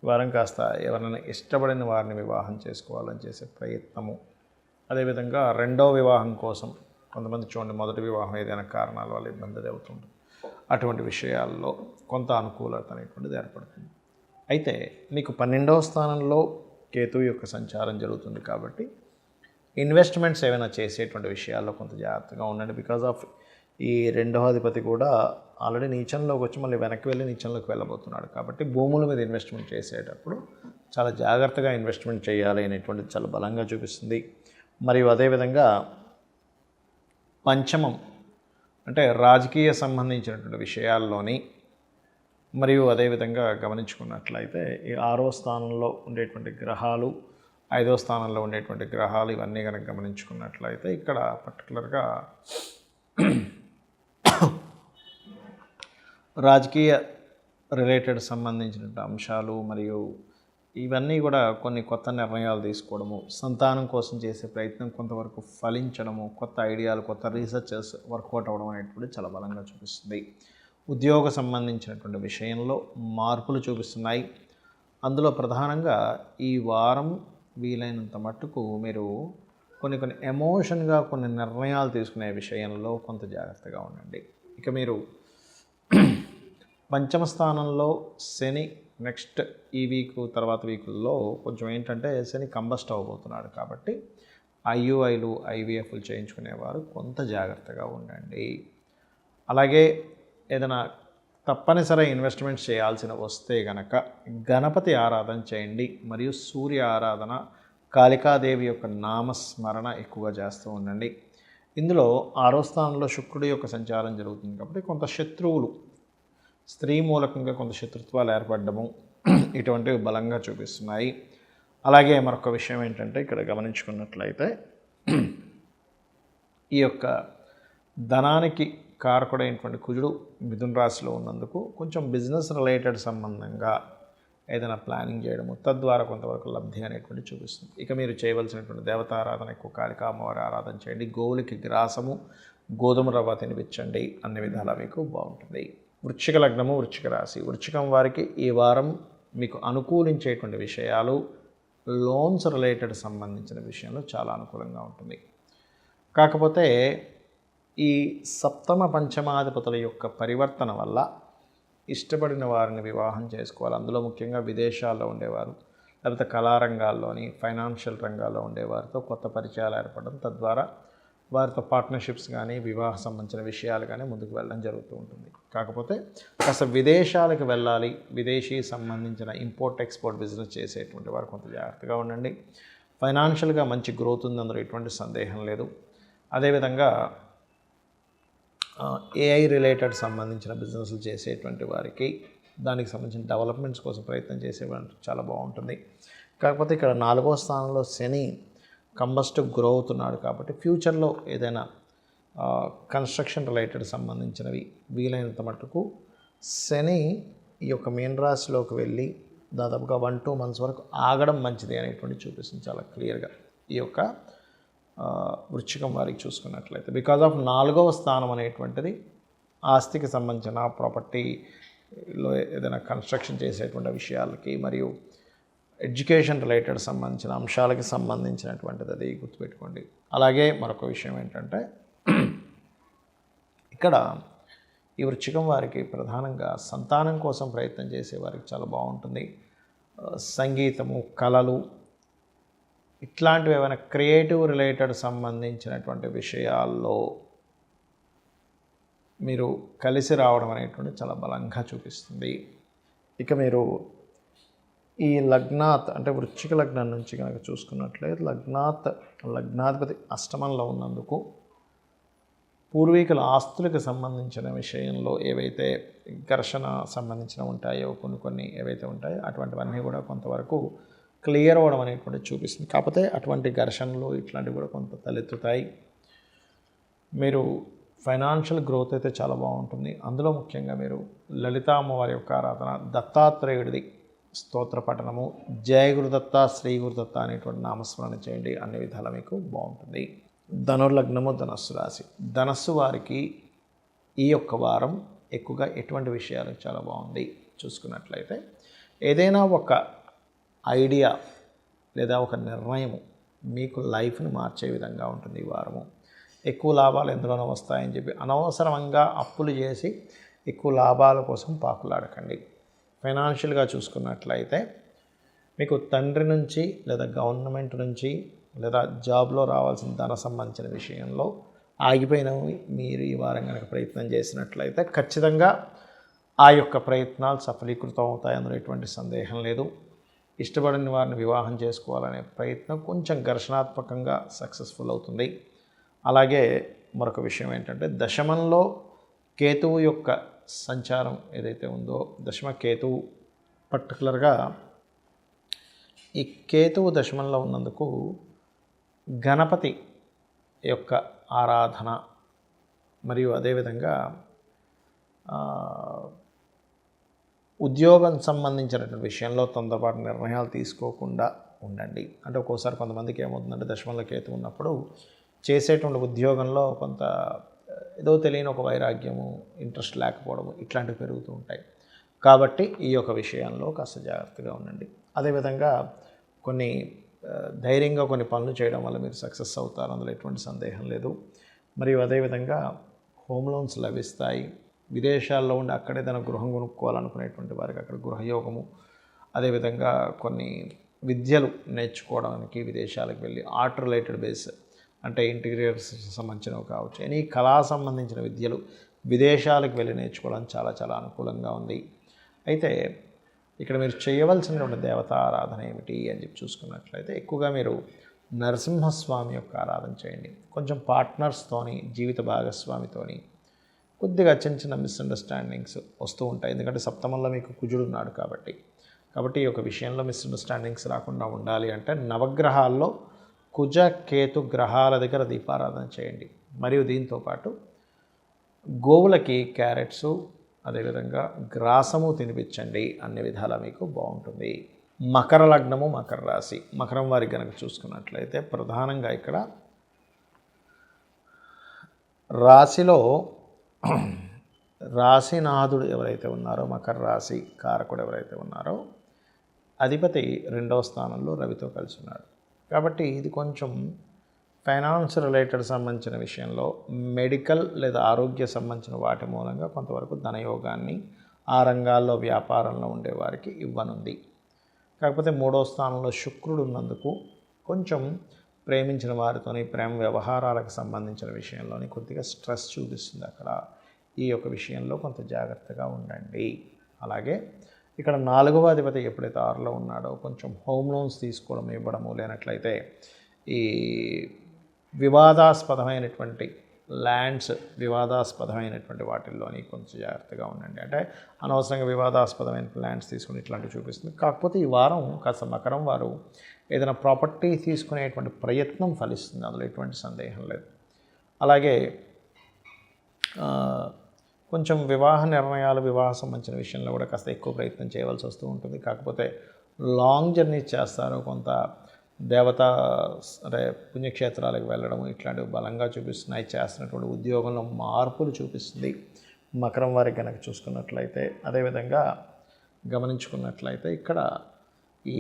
A: వారం కాస్త ఎవరైనా ఇష్టపడిన వారిని వివాహం చేసుకోవాలని చేసే ప్రయత్నము, అదేవిధంగా రెండో వివాహం కోసం కొంతమంది చూడండి మొదటి వివాహం ఏదైనా కారణాల వల్ల ఇబ్బంది అవుతుంది. అటువంటి విషయాల్లో కొంత అనుకూలత అనేటువంటిది ఏర్పడుతుంది. అయితే మీకు 12వ స్థానంలో కేతువు యొక్క సంచారం జరుగుతుంది కాబట్టి ఇన్వెస్ట్మెంట్స్ ఏమైనా చేసేటువంటి విషయాల్లో కొంత జాగ్రత్తగా ఉండండి. బికాజ్ ఆఫ్ ఈ 2వ అధిపతి కూడా ఆల్రెడీ నీచంలోకి వచ్చి మళ్ళీ వెనక్కి వెళ్ళి నీచంలోకి వెళ్ళబోతున్నాడు. కాబట్టి భూముల మీద ఇన్వెస్ట్మెంట్ చేసేటప్పుడు చాలా జాగ్రత్తగా ఇన్వెస్ట్మెంట్ చేయాలి అనేటువంటిది చాలా బలంగా చూపిస్తుంది. మరియు అదేవిధంగా పంచమం అంటే రాజకీయ సంబంధించినటువంటి విషయాల్లోని, మరియు అదేవిధంగా గమనించుకున్నట్లయితే ఈ 6వ స్థానంలో ఉండేటువంటి గ్రహాలు, 5వ స్థానంలో ఉండేటువంటి గ్రహాలు, ఇవన్నీ కనుక గమనించుకున్నట్లయితే ఇక్కడ పర్టికులర్గా రాజకీయ రిలేటెడ్ సంబంధించినటువంటి అంశాలు మరియు ఇవన్నీ కూడా కొన్ని కొత్త నిర్ణయాలు తీసుకోవడము, సంతానం కోసం చేసే ప్రయత్నం కొంతవరకు ఫలించడము, కొత్త ఐడియాలు, కొత్త రీసెర్చెస్ వర్కౌట్ అవ్వడం అనేటువంటి చాలా బలంగా చూపిస్తుంది. ఉద్యోగ సంబంధించినటువంటి విషయంలో మార్పులు చూపిస్తున్నాయి. అందులో ప్రధానంగా ఈ వారం వీలైనంత మట్టుకు మీరు కొన్ని ఎమోషన్గా కొన్ని నిర్ణయాలు తీసుకునే విషయంలో కొంత జాగ్రత్తగా ఉండండి. ఇక మీరు పంచమ స్థానంలో శని నెక్స్ట్ ఈ తర్వాత వీకుల్లో కొంచెం ఏంటంటే శని కంబస్ట్ అవ్వబోతున్నాడు కాబట్టి ఐయుఐలు ఐవీఎఫ్లు చేయించుకునేవారు కొంత జాగ్రత్తగా ఉండండి. అలాగే ఏదైనా తప్పనిసరి ఇన్వెస్ట్మెంట్స్ చేయాల్సిన వస్తే గనక గణపతి ఆరాధన చేయండి, మరియు సూర్య ఆరాధన, కాళికాదేవి యొక్క నామస్మరణ ఎక్కువగా చేస్తూ ఉండండి. ఇందులో 6వ స్థానంలో శుక్రుడి యొక్క సంచారం జరుగుతుంది కాబట్టి కొంత శత్రువులు, స్త్రీ మూలకంగా కొంత శత్రుత్వాలు ఏర్పడము ఇటువంటివి బలంగా చూపిస్తున్నాయి. అలాగే మరొక విషయం ఏంటంటే ఇక్కడ గమనించుకున్నట్లయితే ఈ యొక్క ధనానికి కారకుడైనటువంటి కుజుడు మిథున రాశిలో ఉన్నందుకు కొంచెం బిజినెస్ రిలేటెడ్ సంబంధంగా ఏదైనా ప్లానింగ్ చేయడము, తద్వారా కొంతవరకు లబ్ధి అనేటువంటి చూపిస్తుంది. ఇక మీరు చేయవలసినటువంటి దేవతారాధన ఎక్కువ కాళికా అమ్మవారి ఆరాధన చేయండి, గోవులకి గ్రాసము, గోధుమ రవ్వ తినిపించండి, అన్ని విధాలా మీకు బాగుంటుంది. వృశ్చిక లగ్నము, వృశ్చిక రాశి. వృశ్చికం వారికి ఈ వారం మీకు అనుకూలించేటువంటి విషయాలు లోన్స్ రిలేటెడ్ సంబంధించిన విషయంలో చాలా అనుకూలంగా ఉంటుంది. కాకపోతే ఈ సప్తమ పంచమాధిపతుల యొక్క పరివర్తన వల్ల ఇష్టపడిన వారిని వివాహం చేసుకోవాలి. అందులో ముఖ్యంగా విదేశాల్లో ఉండేవారు, లేకపోతే కళారంగాల్లోని, ఫైనాన్షియల్ రంగాల్లో ఉండేవారితో కొత్త పరిచయాలు ఏర్పడడం, తద్వారా వారితో పార్ట్నర్షిప్స్ కానీ వివాహ సంబంధించిన విషయాలు కానీ ముందుకు వెళ్ళడం జరుగుతూ ఉంటుంది. కాకపోతే కాస్త విదేశాలకు వెళ్ళాలి, విదేశీ సంబంధించిన ఇంపోర్ట్ ఎక్స్పోర్ట్ బిజినెస్ చేసేటువంటి వారు కొంత జాగ్రత్తగా ఉండండి. ఫైనాన్షియల్గా మంచి గ్రోత్ ఉంది, అందులో ఎటువంటి సందేహం లేదు. అదేవిధంగా ఏఐ రిలేటెడ్ సంబంధించిన బిజినెస్లు చేసేటువంటి వారికి దానికి సంబంధించిన డెవలప్మెంట్స్ కోసం ప్రయత్నం చేసేవారు చాలా బాగుంటుంది. కాకపోతే ఇక్కడ 4వ స్థానంలో శని కంబస్ట్ గ్రో అవుతున్నాడు కాబట్టి ఫ్యూచర్లో ఏదైనా కన్స్ట్రక్షన్ రిలేటెడ్ సంబంధించినవి వీలైనంత మటుకు శని ఈ యొక్క మీన రాశిలోకి వెళ్ళి దాదాపుగా 1-2 మంత్స్ వరకు ఆగడం మంచిది అనేటువంటి చూపిస్తుంది చాలా క్లియర్గా ఈ యొక్క వృశ్చికం వారికి చూసుకున్నట్లయితే. బికాజ్ ఆఫ్ 4వ స్థానం అనేటువంటిది ఆస్తికి సంబంధించిన ప్రాపర్టీలో ఏదైనా కన్స్ట్రక్షన్ చేసేటువంటి విషయాలకి మరియు ఎడ్యుకేషన్ రిలేటెడ్ సంబంధించిన అంశాలకి సంబంధించినటువంటిది, అది గుర్తుపెట్టుకోండి. అలాగే మరొక విషయం ఏంటంటే ఇక్కడ ఈ వృశ్చికం వారికి ప్రధానంగా సంతానం కోసం ప్రయత్నం చేసే వారికి చాలా బాగుంటుంది. సంగీతము, కళలు, ఇట్లాంటివి ఏమైనా క్రియేటివ్ రిలేటెడ్ సంబంధించినటువంటి విషయాల్లో మీరు కలిసి రావడం అనేటువంటి చాలా బలంగా చూపిస్తుంది. ఇక మీరు ఈ లగ్నాత్ అంటే వృశ్చిక లగ్నం నుంచి కనుక చూసుకున్నట్లయితే లగ్నాధిపతి అష్టమంలో ఉన్నందుకు పూర్వీకుల ఆస్తులకు సంబంధించిన విషయంలో ఏవైతే ఘర్షణ సంబంధించిన ఉంటాయో కొన్ని ఏవైతే ఉంటాయో అటువంటివన్నీ కూడా కొంతవరకు క్లియర్ అవ్వడం అనేటువంటి చూపిస్తుంది. కాకపోతే అటువంటి ఘర్షణలు ఇట్లాంటివి కూడా కొంత తలెత్తుతాయి. మీరు ఫైనాన్షియల్ గ్రోత్ అయితే చాలా బాగుంటుంది. అందులో ముఖ్యంగా మీరు లలితా అమ్మవారి యొక్క ఆరాధన, దత్తాత్రేయుడిది స్తోత్ర పఠనము, జయ గురుదత్త, శ్రీ గురుదత్త అనేటువంటి నామస్మరణ చేయండి, అన్ని విధాలా మీకు బాగుంటుంది. ధనుర్లగ్నము, ధనస్సు రాశి. ధనస్సు వారికి ఈ యొక్క వారం ఎక్కువగా ఎటువంటి విషయాలు చాలా బాగుంది చూసుకున్నట్లయితే ఏదైనా ఒక ఐడియా లేదా ఒక నిర్ణయము మీకు లైఫ్ని మార్చే విధంగా ఉంటుంది ఈ వారము. ఎక్కువ లాభాలు ఎందులోనో వస్తాయని చెప్పి అనవసరంగా అప్పులు చేసి ఎక్కువ లాభాల కోసం పాకులాడకండి. ఫైనాన్షియల్గా చూసుకున్నట్లయితే మీకు తండ్రి నుంచి లేదా గవర్నమెంట్ నుంచి లేదా జాబ్లో రావాల్సిన ధన సంబంధించిన విషయంలో ఆగిపోయినవి మీరు ఈ వారం కనుక ప్రయత్నం చేసినట్లయితే ఖచ్చితంగా ఆ యొక్క ప్రయత్నాలు సఫలీకృతం అవుతాయి, అందులో ఎటువంటి సందేహం లేదు. ఇష్టపడిన వారిని వివాహం చేసుకోవాలనే ప్రయత్నం కొంచెం ఘర్షణాత్మకంగా సక్సెస్ఫుల్ అవుతుంది. అలాగే మరొక విషయం ఏంటంటే దశమంలో కేతువు యొక్క సంచారం ఏదైతే ఉందో, దశమ కేతువు పర్టికులర్గా ఈ కేతువు దశమంలో ఉన్నందుకు గణపతి యొక్క ఆరాధన మరియు అదేవిధంగా ఉద్యోగం సంబంధించినటువంటి విషయంలో తొందరపాటు నిర్ణయాలు తీసుకోకుండా ఉండండి. అంటే ఒక్కోసారి కొంతమందికి ఏమవుతుందంటే దశమంలో కేతు ఉన్నప్పుడు చేసేటువంటి ఉద్యోగంలో కొంత ఏదో తెలియని ఒక వైరాగ్యము, ఇంట్రెస్ట్ లేకపోవడము ఇట్లాంటివి పెరుగుతూ ఉంటాయి. కాబట్టి ఈ యొక్క విషయంలో కాస్త జాగ్రత్తగా ఉండండి. అదేవిధంగా కొన్ని ధైర్యంగా కొన్ని పనులు చేయడం వల్ల మీరు సక్సెస్ అవుతారు, అందులో ఎటువంటి సందేహం లేదు. మరియు అదేవిధంగా హోమ్ లోన్స్ లభిస్తాయి. విదేశాల్లో ఉండి అక్కడే తన గృహం కొనుక్కోవాలనుకునేటువంటి వారికి అక్కడ గృహయోగము, అదేవిధంగా కొన్ని విద్యలు నేర్చుకోవడానికి విదేశాలకు వెళ్ళి ఆర్ట్ రిలేటెడ్ బేస్ అంటే ఇంటీరియర్స్ సంబంధించినవి కావచ్చు, ఎనీ కళా సంబంధించిన విద్యలు విదేశాలకు వెళ్ళి నేర్చుకోవడానికి చాలా చాలా అనుకూలంగా ఉంది. అయితే ఇక్కడ మీరు చేయవలసినటువంటి దేవతా ఆరాధన ఏమిటి అని చెప్పి చూసుకున్నట్లయితే ఎక్కువగా మీరు నరసింహస్వామి యొక్క ఆరాధన చేయండి. కొంచెం పార్ట్నర్స్తోని, జీవిత భాగస్వామితోని కొద్దిగా చిన్న చిన్న మిస్అండర్స్టాండింగ్స్ వస్తూ ఉంటాయి. ఎందుకంటే సప్తమంలో మీకు కుజుడు ఉన్నాడు కాబట్టి ఈ యొక్క విషయంలో మిస్అండర్స్టాండింగ్స్ రాకుండా ఉండాలి అంటే నవగ్రహాల్లో కుజ కేతు గ్రహాల దగ్గర దీపారాధన చేయండి. మరియు దీంతోపాటు గోవులకి క్యారెట్సు అదేవిధంగా గ్రాసము తినిపించండి. అన్ని విధాలా మీకు బాగుంటుంది. మకర లగ్నము, మకర రాశి, మకరం వారికి కనుక చూసుకున్నట్లయితే ప్రధానంగా ఇక్కడ రాశిలో రాశినాథుడు ఎవరైతే ఉన్నారో, మకర రాశి కారకుడు ఎవరైతే ఉన్నారో అధిపతి 2వ స్థానంలో రవితో కలిసి ఉన్నాడు. కాబట్టి ఇది కొంచెం ఫైనాన్స్ రిలేటెడ్ సంబంధించిన విషయంలో మెడికల్ లేదా ఆరోగ్య సంబంధించిన వాటి మూలంగా కొంతవరకు ధనయోగాన్ని ఆ రంగాల్లో వ్యాపారంలో ఉండేవారికి ఇవ్వనుంది. కాకపోతే 3వ స్థానంలో శుక్రుడు ఉన్నందుకు కొంచెం ప్రేమించిన వారితోని ప్రేమ వ్యవహారాలకు సంబంధించిన విషయంలోని కొద్దిగా స్ట్రెస్ చూపిస్తుంది. అక్కడ ఈ యొక్క విషయంలో కొంత జాగ్రత్తగా ఉండండి. అలాగే ఇక్కడ 4వ అధిపతి ఎప్పుడైతే 6లో ఉన్నాడో కొంచెం హోమ్ లోన్స్ తీసుకోవడం, ఇవ్వడము, లేనట్లయితే ఈ వివాదాస్పదమైనటువంటి ల్యాండ్స్, వివాదాస్పదమైనటువంటి వాటిల్లోని కొంచెం జాగ్రత్తగా ఉండండి. అంటే అనవసరంగా వివాదాస్పదమైన ల్యాండ్స్ తీసుకుని ఇట్లాంటివి చూపిస్తుంది. కాకపోతే ఈ వారం కాస్త మకరం వారు ఏదైనా ప్రాపర్టీ తీసుకునేటువంటి ప్రయత్నం ఫలిస్తుంది, అందులో ఎటువంటి సందేహం లేదు. అలాగే కొంచెం వివాహ నిర్ణయాలు, వివాహ సంబంధించిన విషయంలో కూడా కాస్త ఎక్కువ ప్రయత్నం చేయవలసి వస్తూ ఉంటుంది. కాకపోతే లాంగ్ జర్నీ చేస్తారు, కొంత దేవతా అంటే పుణ్యక్షేత్రాలకు వెళ్ళడం ఇట్లాంటివి బలంగా చూపిస్తున్నాయి. చేస్తున్నటువంటి ఉద్యోగంలో మార్పులు చూపిస్తుంది మకరం వారికి కనుక చూసుకున్నట్లయితే. అదేవిధంగా గమనించుకున్నట్లయితే ఇక్కడ ఈ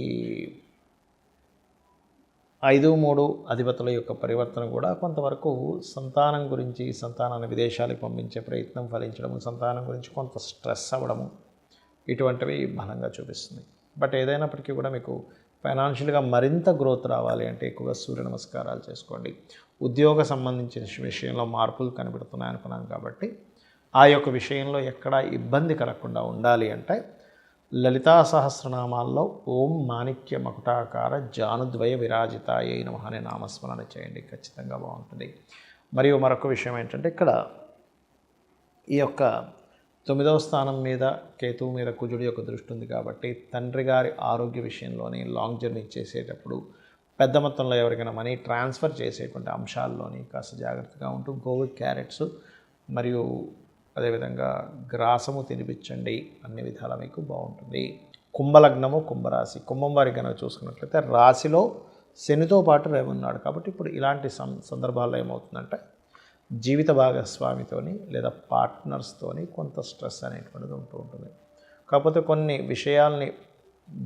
A: 5-3 అధిపతుల యొక్క పరివర్తన కూడా కొంతవరకు సంతానం గురించి, సంతానాన్ని విదేశాలకు పంపించే ప్రయత్నం ఫలించడము, సంతానం గురించి కొంత స్ట్రెస్ అవ్వడము ఇటువంటివి బలంగా చూపిస్తుంది. బట్ ఏదైనప్పటికీ కూడా మీకు ఫైనాన్షియల్గా మరింత గ్రోత్ రావాలి అంటే ఎక్కువగా సూర్య నమస్కారాలు చేసుకోండి. ఉద్యోగ సంబంధించిన విషయంలో మార్పులు కనబడుతున్నాయి అనుకున్నాం కాబట్టి ఆ యొక్క విషయంలో ఎక్కడా ఇబ్బంది కలగకుండా ఉండాలి అంటే లలితా సహస్రనామాల్లో ఓం మాణిక్య మకుటాకార జానుద్వయ విరాజితాయై నమః అనే నామస్మరణ చేయండి, ఖచ్చితంగా బాగుంటుంది. మరియు మరొక విషయం ఏంటంటే ఇక్కడ ఈ యొక్క 9వ స్థానం మీద కేతువు మీద కుజుడి యొక్క దృష్టి ఉంది కాబట్టి తండ్రి గారి ఆరోగ్య విషయంలోని లాంగ్ జర్నీ చేసేటప్పుడు పెద్ద మొత్తంలో ఎవరికైనా మనీ ట్రాన్స్ఫర్ చేసేటువంటి అంశాల్లోని కాస్త జాగ్రత్తగా ఉంటూ గోవు క్యారెట్స్ మరియు అదేవిధంగా గ్రాసము తినిపించండి, అన్ని విధాలా మీకు బాగుంటుంది. కుంభలగ్నము, కుంభరాశి, కుంభం వారికి కనుక చూసుకున్నట్లయితే రాశిలో శనితో పాటు రవి ఉన్నాడు. కాబట్టి ఇప్పుడు ఇలాంటి సందర్భాల్లో ఏమవుతుందంటే జీవిత భాగస్వామితోని లేదా పార్ట్నర్స్తోని కొంత స్ట్రెస్ అనేటువంటిది ఉంటూ ఉంటుంది. కాకపోతే కొన్ని విషయాల్ని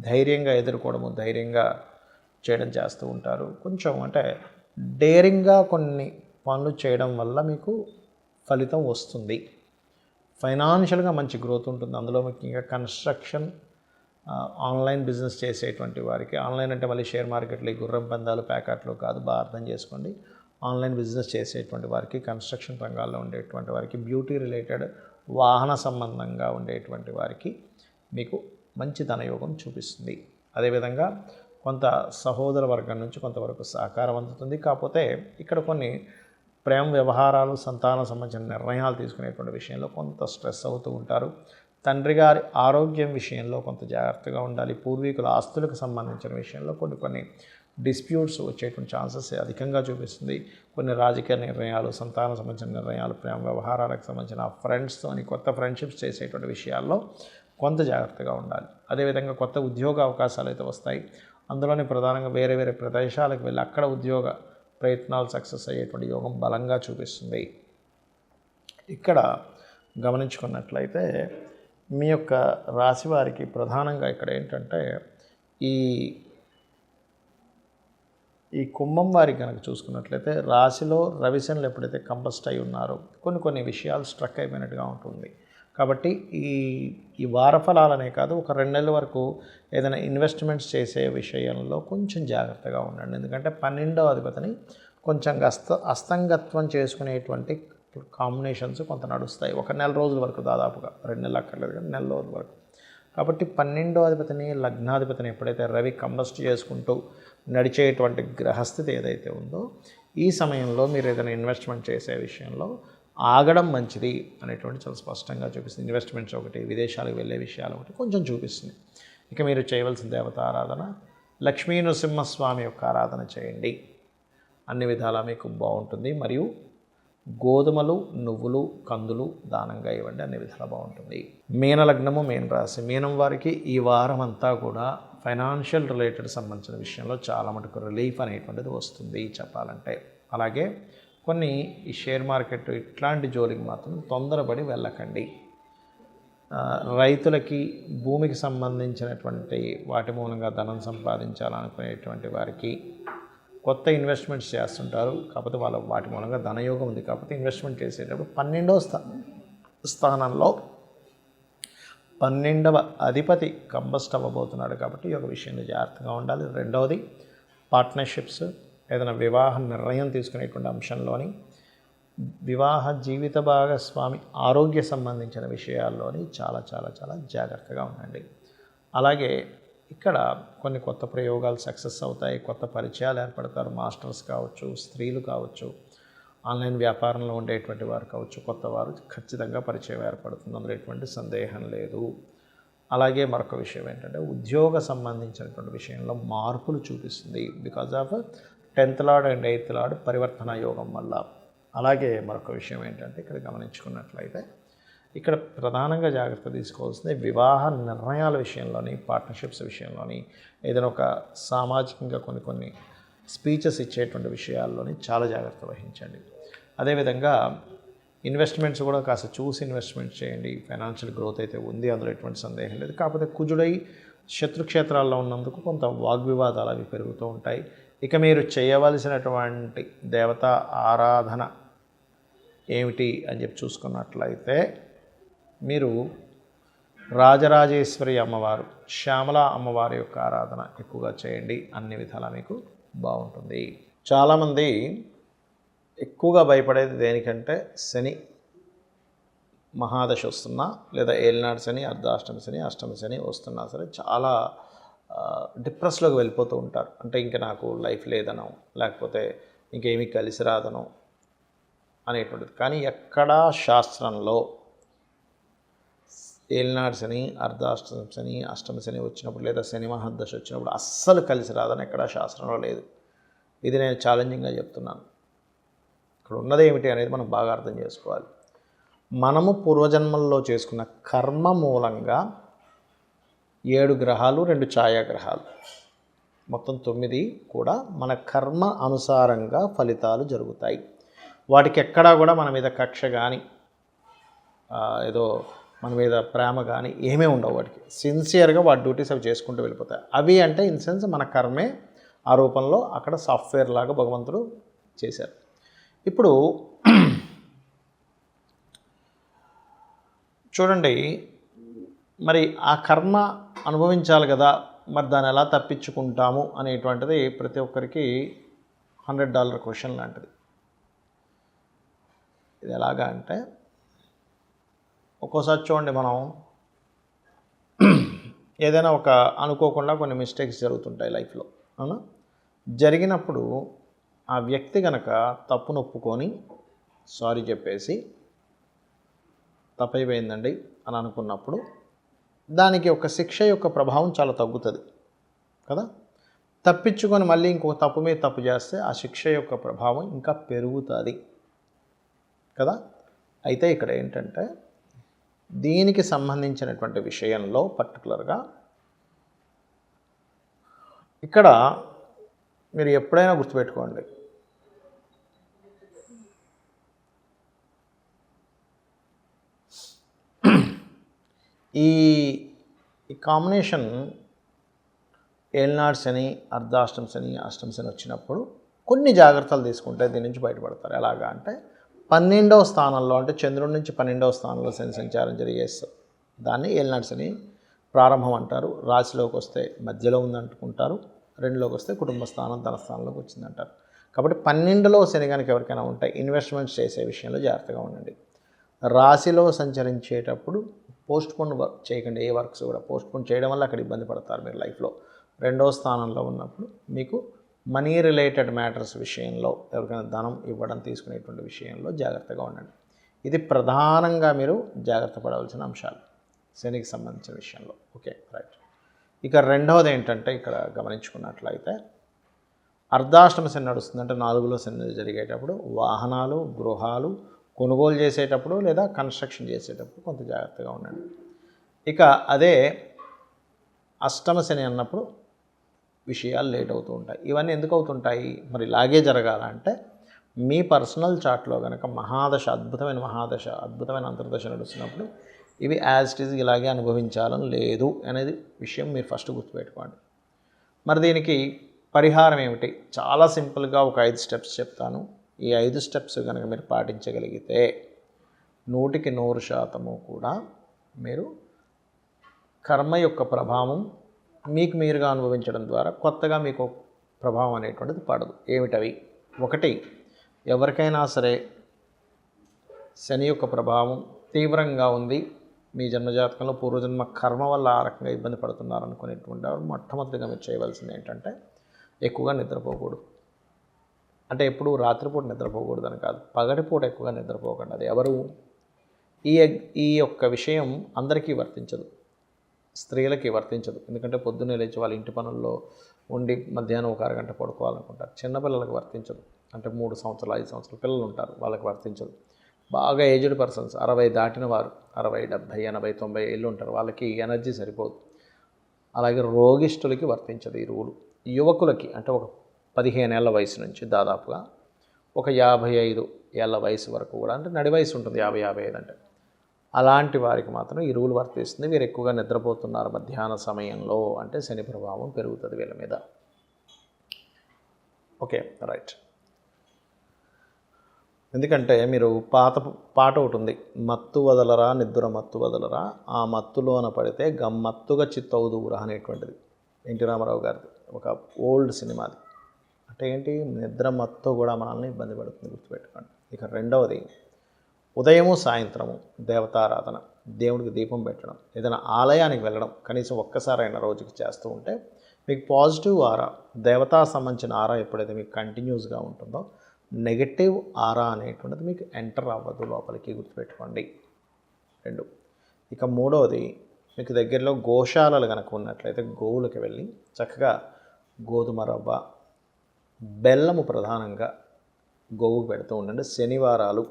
A: ధైర్యంగా ఎదుర్కోవడము, ధైర్యంగా చేయడం చేస్తూ ఉంటారు. కొంచెం అంటే డేరింగ్గా కొన్ని పనులు చేయడం వల్ల మీకు ఫలితం వస్తుంది. ఫైనాన్షియల్గా మంచి గ్రోత్ ఉంటుంది. అందులో ముఖ్యంగా కన్స్ట్రక్షన్, ఆన్లైన్ బిజినెస్ చేసేటువంటి వారికి, ఆన్లైన్ అంటే మళ్ళీ షేర్ మార్కెట్లు, గుర్రం పందాలు, ప్యాకెట్లు కాదు, బాగా అర్థం చేసుకోండి. ఆన్లైన్ బిజినెస్ చేసేటువంటి వారికి, కన్స్ట్రక్షన్ రంగాల్లో ఉండేటువంటి వారికి, బ్యూటీ రిలేటెడ్ వాహన సంబంధంగా ఉండేటువంటి వారికి మీకు మంచి ధనయోగం చూపిస్తుంది. అదేవిధంగా కొంత సహోదర వర్గం నుంచి కొంతవరకు సహకారం అందుతుంది. కాకపోతే ఇక్కడ కొన్ని ప్రేమ వ్యవహారాలు, సంతానం సంబంధించిన నిర్ణయాలు తీసుకునేటువంటి విషయంలో కొంత స్ట్రెస్ అవుతూ ఉంటారు. తండ్రి గారి ఆరోగ్యం విషయంలో కొంత జాగ్రత్తగా ఉండాలి. పూర్వీకుల ఆస్తులకు సంబంధించిన విషయంలో కొన్ని డిస్ప్యూట్స్ వచ్చేటువంటి ఛాన్సెస్ అధికంగా చూపిస్తుంది. కొన్ని రాజకీయ నిర్ణయాలు, సంతానం సంబంధించిన నిర్ణయాలు, ప్రేమ వ్యవహారాలకు సంబంధించిన ఫ్రెండ్స్తోని కొత్త ఫ్రెండ్షిప్స్ చేసేటువంటి విషయాల్లో కొంత జాగ్రత్తగా ఉండాలి. అదేవిధంగా కొత్త ఉద్యోగ అవకాశాలు అయితే వస్తాయి. అందులోనే ప్రధానంగా వేరే వేరే ప్రదేశాలకు వెళ్ళి అక్కడ ఉద్యోగ ప్రయత్నాలు సక్సెస్ అయ్యేటువంటి యోగం బలంగా చూపిస్తుంది. ఇక్కడ గమనించుకున్నట్లయితే మీ యొక్క రాశి వారికి ప్రధానంగా ఇక్కడ ఏంటంటే ఈ కుంభం వారికి కనుక చూసుకున్నట్లయితే రాశిలో రవిశనులు ఎప్పుడైతే కంబస్ట్ అయి ఉన్నారో కొన్ని విషయాలు స్ట్రక్ అయిపోయినట్టుగా ఉంటుంది. కాబట్టి ఈ వార ఫలాలనే కాదు, ఒక 2 నెలల వరకు ఏదైనా ఇన్వెస్ట్మెంట్స్ చేసే విషయంలో కొంచెం జాగ్రత్తగా ఉండండి. ఎందుకంటే 12వ అధిపతిని కొంచెం అస్తంగత్వం చేసుకునేటువంటి కాంబినేషన్స్ కొంత నడుస్తాయి. ఒక నెల రోజుల వరకు, దాదాపుగా 2 నెలలు అక్కర్లేదు కానీ నెల రోజుల వరకు. కాబట్టి 12వ అధిపతిని లగ్నాధిపతిని ఎప్పుడైతే రవి కంబస్ట్ చేసుకుంటూ నడిచేటువంటి గ్రహస్థితి ఏదైతే ఉందో, ఈ సమయంలో మీరు ఏదైనా ఇన్వెస్ట్మెంట్ చేసే విషయంలో ఆగడం మంచిది అనేటువంటి చాలా స్పష్టంగా చూపిస్తుంది. ఇన్వెస్ట్మెంట్స్ ఒకటి, విదేశాలకు వెళ్ళే విషయాలు ఒకటి కొంచెం చూపిస్తుంది. ఇక మీరు చేయవలసిన దేవత ఆరాధన లక్ష్మీ నృసింహస్వామి యొక్క ఆరాధన చేయండి. అన్ని విధాలా మీకు బాగుంటుంది. మరియు గోధుమలు, నువ్వులు, కందులు దానంగా ఇవ్వండి. అన్ని విధాలా బాగుంటుంది. మీన లగ్నము, మీన రాశి. మీనం వారికి ఈ వారం అంతా కూడా ఫైనాన్షియల్ రిలేటెడ్ సంబంధించిన విషయంలో చాలా మటుకు రిలీఫ్ అనేటువంటిది వస్తుంది చెప్పాలంటే. అలాగే కొన్ని ఈ షేర్ మార్కెట్ ఇట్లాంటి జోలికి మాత్రం తొందరపడి వెళ్ళకండి. రైతులకి భూమికి సంబంధించినటువంటి వాటి మూలంగా ధనం సంపాదించాలనుకునేటువంటి వారికి కొత్త ఇన్వెస్ట్మెంట్స్ చేస్తుంటారు. కాకపోతే వాటి మూలంగా ధనయోగం ఉంది. కాకపోతే ఇన్వెస్ట్మెంట్ చేసేటప్పుడు 12వ స్థానంలో 12వ అధిపతి కంబస్ట్ అవ్వబోతున్నాడు. కాబట్టి ఈ ఒక విషయంలో జాగ్రత్తగా ఉండాలి. రెండవది పార్ట్నర్షిప్స్, ఏదైనా వివాహ నిర్ణయం తీసుకునేటువంటి అంశంలోని, వివాహ జీవిత భాగస్వామి ఆరోగ్య సంబంధించిన విషయాల్లోని చాలా చాలా చాలా జాగ్రత్తగా ఉండండి. అలాగే ఇక్కడ కొన్ని కొత్త ప్రయోగాలు సక్సెస్ అవుతాయి. కొత్త పరిచయాలు ఏర్పడతారు. మాస్టర్స్ కావచ్చు, స్త్రీలు కావచ్చు, ఆన్లైన్ వ్యాపారంలో ఉండేటువంటి వారు కావచ్చు, కొత్త వారు ఖచ్చితంగా పరిచయం ఏర్పడుతుంది. అందులో ఎటువంటి సందేహం లేదు. అలాగే మరొక విషయం ఏంటంటే ఉద్యోగ సంబంధించినటువంటి విషయంలో మార్పులు చూపిస్తుంది. Because of 10th lord and 8th lord పరివర్తన యోగం వల్ల. అలాగే మరొక విషయం ఏంటంటే ఇక్కడ గమనించుకున్నట్లయితే ఇక్కడ ప్రధానంగా జాగ్రత్త తీసుకోవాల్సింది వివాహ నిర్ణయాల విషయంలోని, పార్ట్నర్షిప్స్ విషయంలోని, ఏదైనా ఒక సామాజికంగా కొన్ని స్పీచెస్ ఇచ్చేటువంటి విషయాల్లోని చాలా జాగ్రత్త వహించండి. అదేవిధంగా ఇన్వెస్ట్మెంట్స్ కూడా కాస్త చూసి ఇన్వెస్ట్మెంట్ చేయండి. ఫైనాన్షియల్ గ్రోత్ అయితే ఉంది, అందులో ఎటువంటి సందేహం లేదు. కాకపోతే కుజుడై శత్రుక్షేత్రాల్లో ఉన్నందుకు కొంత వాగ్వివాదాలు అవి పెరుగుతూ ఉంటాయి. ఇక మీరు చేయవలసినటువంటి దేవతా ఆరాధన ఏమిటి అని చెప్పి చూసుకున్నట్లయితే మీరు రాజరాజేశ్వరి అమ్మవారు, శ్యామల అమ్మవారి యొక్క ఆరాధన ఎక్కువగా చేయండి. అన్ని విధాలా మీకు బాగుంటుంది. చాలామంది ఎక్కువగా భయపడేది దేనికంటే శని మహాదశ వస్తున్నా, లేదా ఏలినాడు శని, అర్ధాష్టమి శని, అష్టమి శని వస్తున్నా సరే చాలా డిప్రెస్లోకి వెళ్ళిపోతూ ఉంటారు. అంటే ఇంకా నాకు లైఫ్ లేదనో, లేకపోతే ఇంకేమీ కలిసి రాదనో అనేటువంటిది. కానీ ఎక్కడా శాస్త్రంలో ఏలినాడు శని, అర్ధాష్టమి శని, అష్టమి శని వచ్చినప్పుడు, లేదా శని మహాదశ వచ్చినప్పుడు అస్సలు కలిసి రాదని ఎక్కడా శాస్త్రంలో లేదు. ఇది నేను ఛాలెంజింగ్గా చెప్తున్నాను. ఇక్కడ ఉన్నది ఏమిటి అనేది మనం బాగా అర్థం చేసుకోవాలి. మనము పూర్వజన్మల్లో చేసుకున్న కర్మ మూలంగా 7 గ్రహాలు, 2 ఛాయాగ్రహాలు, మొత్తం 9 కూడా మన కర్మ అనుసారంగా ఫలితాలు జరుగుతాయి. వాటికి ఎక్కడా కూడా మన మీద కక్ష కానీ, ఏదో మన మీద ప్రేమ కానీ ఏమీ ఉండవు. వాటికి సిన్సియర్గా వాటి డ్యూటీస్ అవి చేసుకుంటూ వెళ్ళిపోతాయి. అవి అంటే ఇన్ సెన్స్ మన కర్మే ఆ రూపంలో అక్కడ సాఫ్ట్వేర్ లాగా భగవంతుడు చేశారు. ఇప్పుడు చూడండి, మరి ఆ కర్మ అనుభవించాలి కదా, మరి దాన్ని ఎలా తప్పించుకుంటాము అనేటువంటిది ప్రతి ఒక్కరికి $100 క్వశ్చన్ లాంటిది. ఇది ఎలాగా అంటే, ఒక్కోసారి చూడండి, మనం ఏదైనా ఒక అనుకోకుండా కొన్ని మిస్టేక్స్ జరుగుతుంటాయి లైఫ్లో, అవునా? జరిగినప్పుడు ఆ వ్యక్తి కనుక తప్పును ఒప్పుకొని సారీ చెప్పేసి తప్పైపోయిందండి అని అనుకున్నప్పుడు దానికి ఒక శిక్ష యొక్క ప్రభావం చాలా తగ్గుతుంది కదా. తప్పించుకొని మళ్ళీ ఇంకొక తప్పు మీద తప్పు చేస్తే ఆ శిక్ష యొక్క ప్రభావం ఇంకా పెరుగుతుంది కదా. అయితే ఇక్కడ ఏంటంటే దీనికి సంబంధించినటువంటి విషయంలో పర్టికులర్గా ఇక్కడ మీరు ఎప్పుడైనా గుర్తుపెట్టుకోండి, ఈ కాంబినేషన్ ఏలినాడు శని, అర్ధాష్టమ శని, అష్టమ శని వచ్చినప్పుడు కొన్ని జాగ్రత్తలు తీసుకుంటే దీని నుంచి బయటపడతారు. ఎలాగా అంటే 12వ స్థానంలో, అంటే చంద్రుడి నుంచి 12వ స్థానంలో శని సంచారం జరిగేస్తారు. దాన్ని ఏలినాడు శని ప్రారంభం అంటారు. రాశిలోకి వస్తే మధ్యలో ఉందంటుకుంటారు, 2లోకి వస్తే కుటుంబ స్థానం, ధనస్థానంలోకి వచ్చిందంటారు. కాబట్టి 12లో శని కనుక ఎవరికైనా ఉంటే ఇన్వెస్ట్మెంట్స్ చేసే విషయంలో జాగ్రత్తగా ఉండండి. రాశిలో సంచరించేటప్పుడు పోస్ట్పోన్ వర్క్ చేయకండి. ఏ వర్క్స్ కూడా పోస్ట్పోన్ చేయడం వల్ల అక్కడ ఇబ్బంది పడతారు మీరు లైఫ్లో. 2వ స్థానంలో ఉన్నప్పుడు మీకు మనీ రిలేటెడ్ మ్యాటర్స్ విషయంలో, ఎవరికైనా ధనం ఇవ్వడం తీసుకునేటువంటి విషయంలో జాగ్రత్తగా ఉండండి. ఇది ప్రధానంగా మీరు జాగ్రత్త పడవలసిన అంశాలు శనికి సంబంధించిన విషయంలో. Okay, right. ఇక రెండవది ఏంటంటే, ఇక్కడ గమనించుకున్నట్లయితే అర్ధాష్టమ శని నడుస్తుందంటే 4లో శని జరిగేటప్పుడు వాహనాలు, గృహాలు కొనుగోలు చేసేటప్పుడు లేదా కన్స్ట్రక్షన్ చేసేటప్పుడు కొంత జాగ్రత్తగా ఉండండి. ఇక అదే అష్టమ శని అన్నప్పుడు విషయాలు లేట్ అవుతూ ఉంటాయి. ఇవన్నీ ఎందుకు అవుతుంటాయి? మరి ఇలాగే జరగాలంటే మీ పర్సనల్ చార్ట్లో కనుక మహాదశ, అద్భుతమైన అంతర్దశ నడుస్తున్నప్పుడు ఇవి యాజ్ ఇట్ ఈజ్ ఇలాగే అనుభవించాలని లేదు అనేది విషయం మీరు ఫస్ట్ గుర్తుపెట్టుకోండి. మరి దీనికి పరిహారం ఏమిటి? చాలా సింపుల్గా ఒక 5 స్టెప్స్ చెప్తాను. ఈ 5 స్టెప్స్ కనుక మీరు పాటించగలిగితే 100% కూడా మీరు కర్మ యొక్క ప్రభావం మీకు మీరుగా అనుభవించడం ద్వారా కొత్తగా మీకు ప్రభావం అనేటువంటిది పడదు. ఏమిటవి? 1, ఎవరికైనా సరే శని యొక్క ప్రభావం తీవ్రంగా ఉంది, మీ జన్మజాతకంలో పూర్వజన్మ కర్మ వల్ల ఆ రకంగా ఇబ్బంది పడుతున్నారు అనుకునేటువంటి వారు మొట్టమొదటిగా మీరు చేయవలసింది ఏంటంటే ఎక్కువగా నిద్రపోకూడదు. అంటే ఎప్పుడు రాత్రిపూట నిద్రపోకూడదని కాదు, పగటిపూట ఎక్కువగా నిద్రపోకండి. అది ఎవరు ఈ యొక్క విషయం అందరికీ వర్తించదు, స్త్రీలకి వర్తించదు. ఎందుకంటే పొద్దున్నే లేచి వాళ్ళ ఇంటి పనుల్లో ఉండి మధ్యాహ్నం ఒక అరగంట పడుకోవాలనుకుంటారు. చిన్నపిల్లలకు వర్తించదు. అంటే 3 సంవత్సరాలు 5 సంవత్సరాల పిల్లలు ఉంటారు, వాళ్ళకి వర్తించదు. బాగా ఏజ్డ్ పర్సన్స్ 60 దాటిన వారు 60, 70, 80, 90 ఏళ్ళు ఉంటారు, వాళ్ళకి ఎనర్జీ సరిపోదు. అలాగే రోగిష్ఠులకి వర్తించదు ఈ రూలు. యువకులకి అంటే ఒక 15 ఏళ్ల వయసు నుంచి దాదాపుగా ఒక 55 ఏళ్ల వయసు వరకు కూడా, అంటే నడి వయసు ఉంటుంది 50, 55 అంటే అలాంటి వారికి మాత్రం ఈ రూల్ వర్తిస్తుంది. వీరు ఎక్కువగా నిద్రపోతున్నారు మధ్యాహ్న సమయంలో అంటే శని ప్రభావం పెరుగుతుంది వీళ్ళ మీద. Okay, right. ఎందుకంటే మీరు పాట ఒకటి ఉంది, మత్తు వదలరా నిద్ర మత్తు వదలరా, ఆ మత్తులోన పడితే గమ్మత్తుగా చిత్తవుదురా అనేటువంటిది ఎన్టీ రామారావు గారిది, ఒక ఓల్డ్ సినిమాది. అంటే ఏంటి? నిద్ర మత్తు కూడా మనల్ని ఇబ్బంది పడుతుంది, గుర్తుపెట్టుకోండి. ఇక రెండవది, ఉదయము సాయంత్రము దేవతారాధన, దేవుడికి దీపం పెట్టడం, ఏదైనా ఆలయానికి వెళ్ళడం కనీసం ఒక్కసారైనా రోజుకి చేస్తూ ఉంటే మీకు పాజిటివ్ ఆరా, దేవతా సంబంధించిన ఆరా ఎప్పుడైతే మీకు కంటిన్యూస్గా ఉంటుందో నెగటివ్ ఆరా అనేటువంటిది మీకు ఎంటర్ అవ్వదు లోపలికి, గుర్తుపెట్టుకోండి. 2. ఇక మూడవది, మీకు దగ్గరలో గోశాలలు కనుక ఉన్నట్లయితే గోవులకి వెళ్ళి చక్కగా గోధుమ రవ్వ, బెల్లము ప్రధానంగా గోవుకు పెడుతూ ఉండండి శనివారాలు.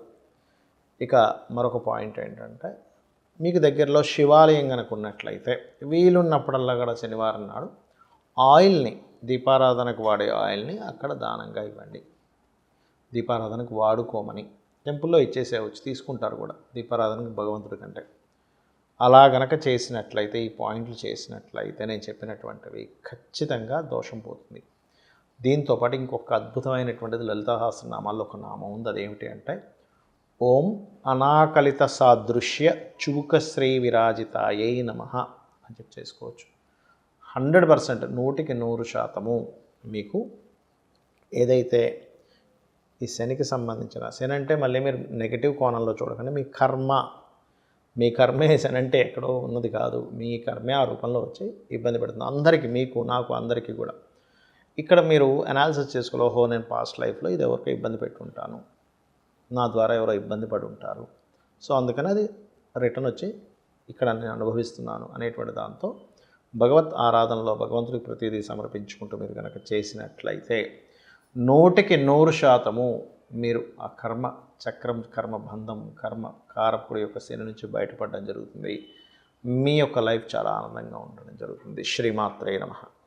A: ఇక మరొక పాయింట్ ఏంటంటే, మీకు దగ్గరలో శివాలయం కనుక ఉన్నట్లయితే వీలున్నప్పుడల్లా కూడా శనివారం నాడు ఆయిల్ని, దీపారాధనకు వాడే ఆయిల్ని అక్కడ దానంగా ఇవ్వండి. దీపారాధనకు వాడుకోమని టెంపుల్లో ఇచ్చేసేవచ్చు, తీసుకుంటారు కూడా దీపారాధనకు భగవంతుడి కంటే. అలా గనక చేసినట్లయితే, ఈ పాయింట్లు చేసినట్లయితే నేను చెప్పినటువంటివి ఖచ్చితంగా దోషం పోతుంది. దీంతోపాటు ఇంకొక అద్భుతమైనటువంటిది లలితా సహస్రనామాల్లో ఒక నామం ఉంది. అదేమిటి అంటే ఓం అనాకలిత సాదృశ్య చూకశ్రీ విరాజితాయై నమః అని చెప్పి చేసుకోవచ్చు. 100%, 100% మీకు ఏదైతే ఈ శనికి సంబంధించిన, శని అంటే మళ్ళీ మీరు నెగిటివ్ కోణంలో చూడకండి, మీ కర్మే శని అంటే ఎక్కడో ఉన్నది కాదు, మీ కర్మే ఆ రూపంలో వచ్చి ఇబ్బంది పెడుతుంది అందరికీ, మీకు నాకు అందరికీ కూడా. ఇక్కడ మీరు అనాలిసిస్ చేసుకోవాలి, ఓహో నేను పాస్ట్ లైఫ్లో ఇది ఎవరికో ఇబ్బంది పెట్టుంటాను, నా ద్వారా ఎవరో ఇబ్బంది పడి ఉంటారు, సో అందుకని అది రిటర్న్ వచ్చి ఇక్కడ నేను అనుభవిస్తున్నాను అనేటువంటి దాంతో భగవత్ ఆరాధనలో భగవంతుడికి ప్రతిదీ సమర్పించుకుంటూ మీరు కనుక చేసినట్లయితే 100% మీరు ఆ కర్మ చక్రం, కర్మ బంధం, కర్మ కారకుడి యొక్క శని నుంచి బయటపడడం జరుగుతుంది. మీ యొక్క లైఫ్ చాలా ఆనందంగా ఉండడం జరుగుతుంది. శ్రీమాత్రే నమః.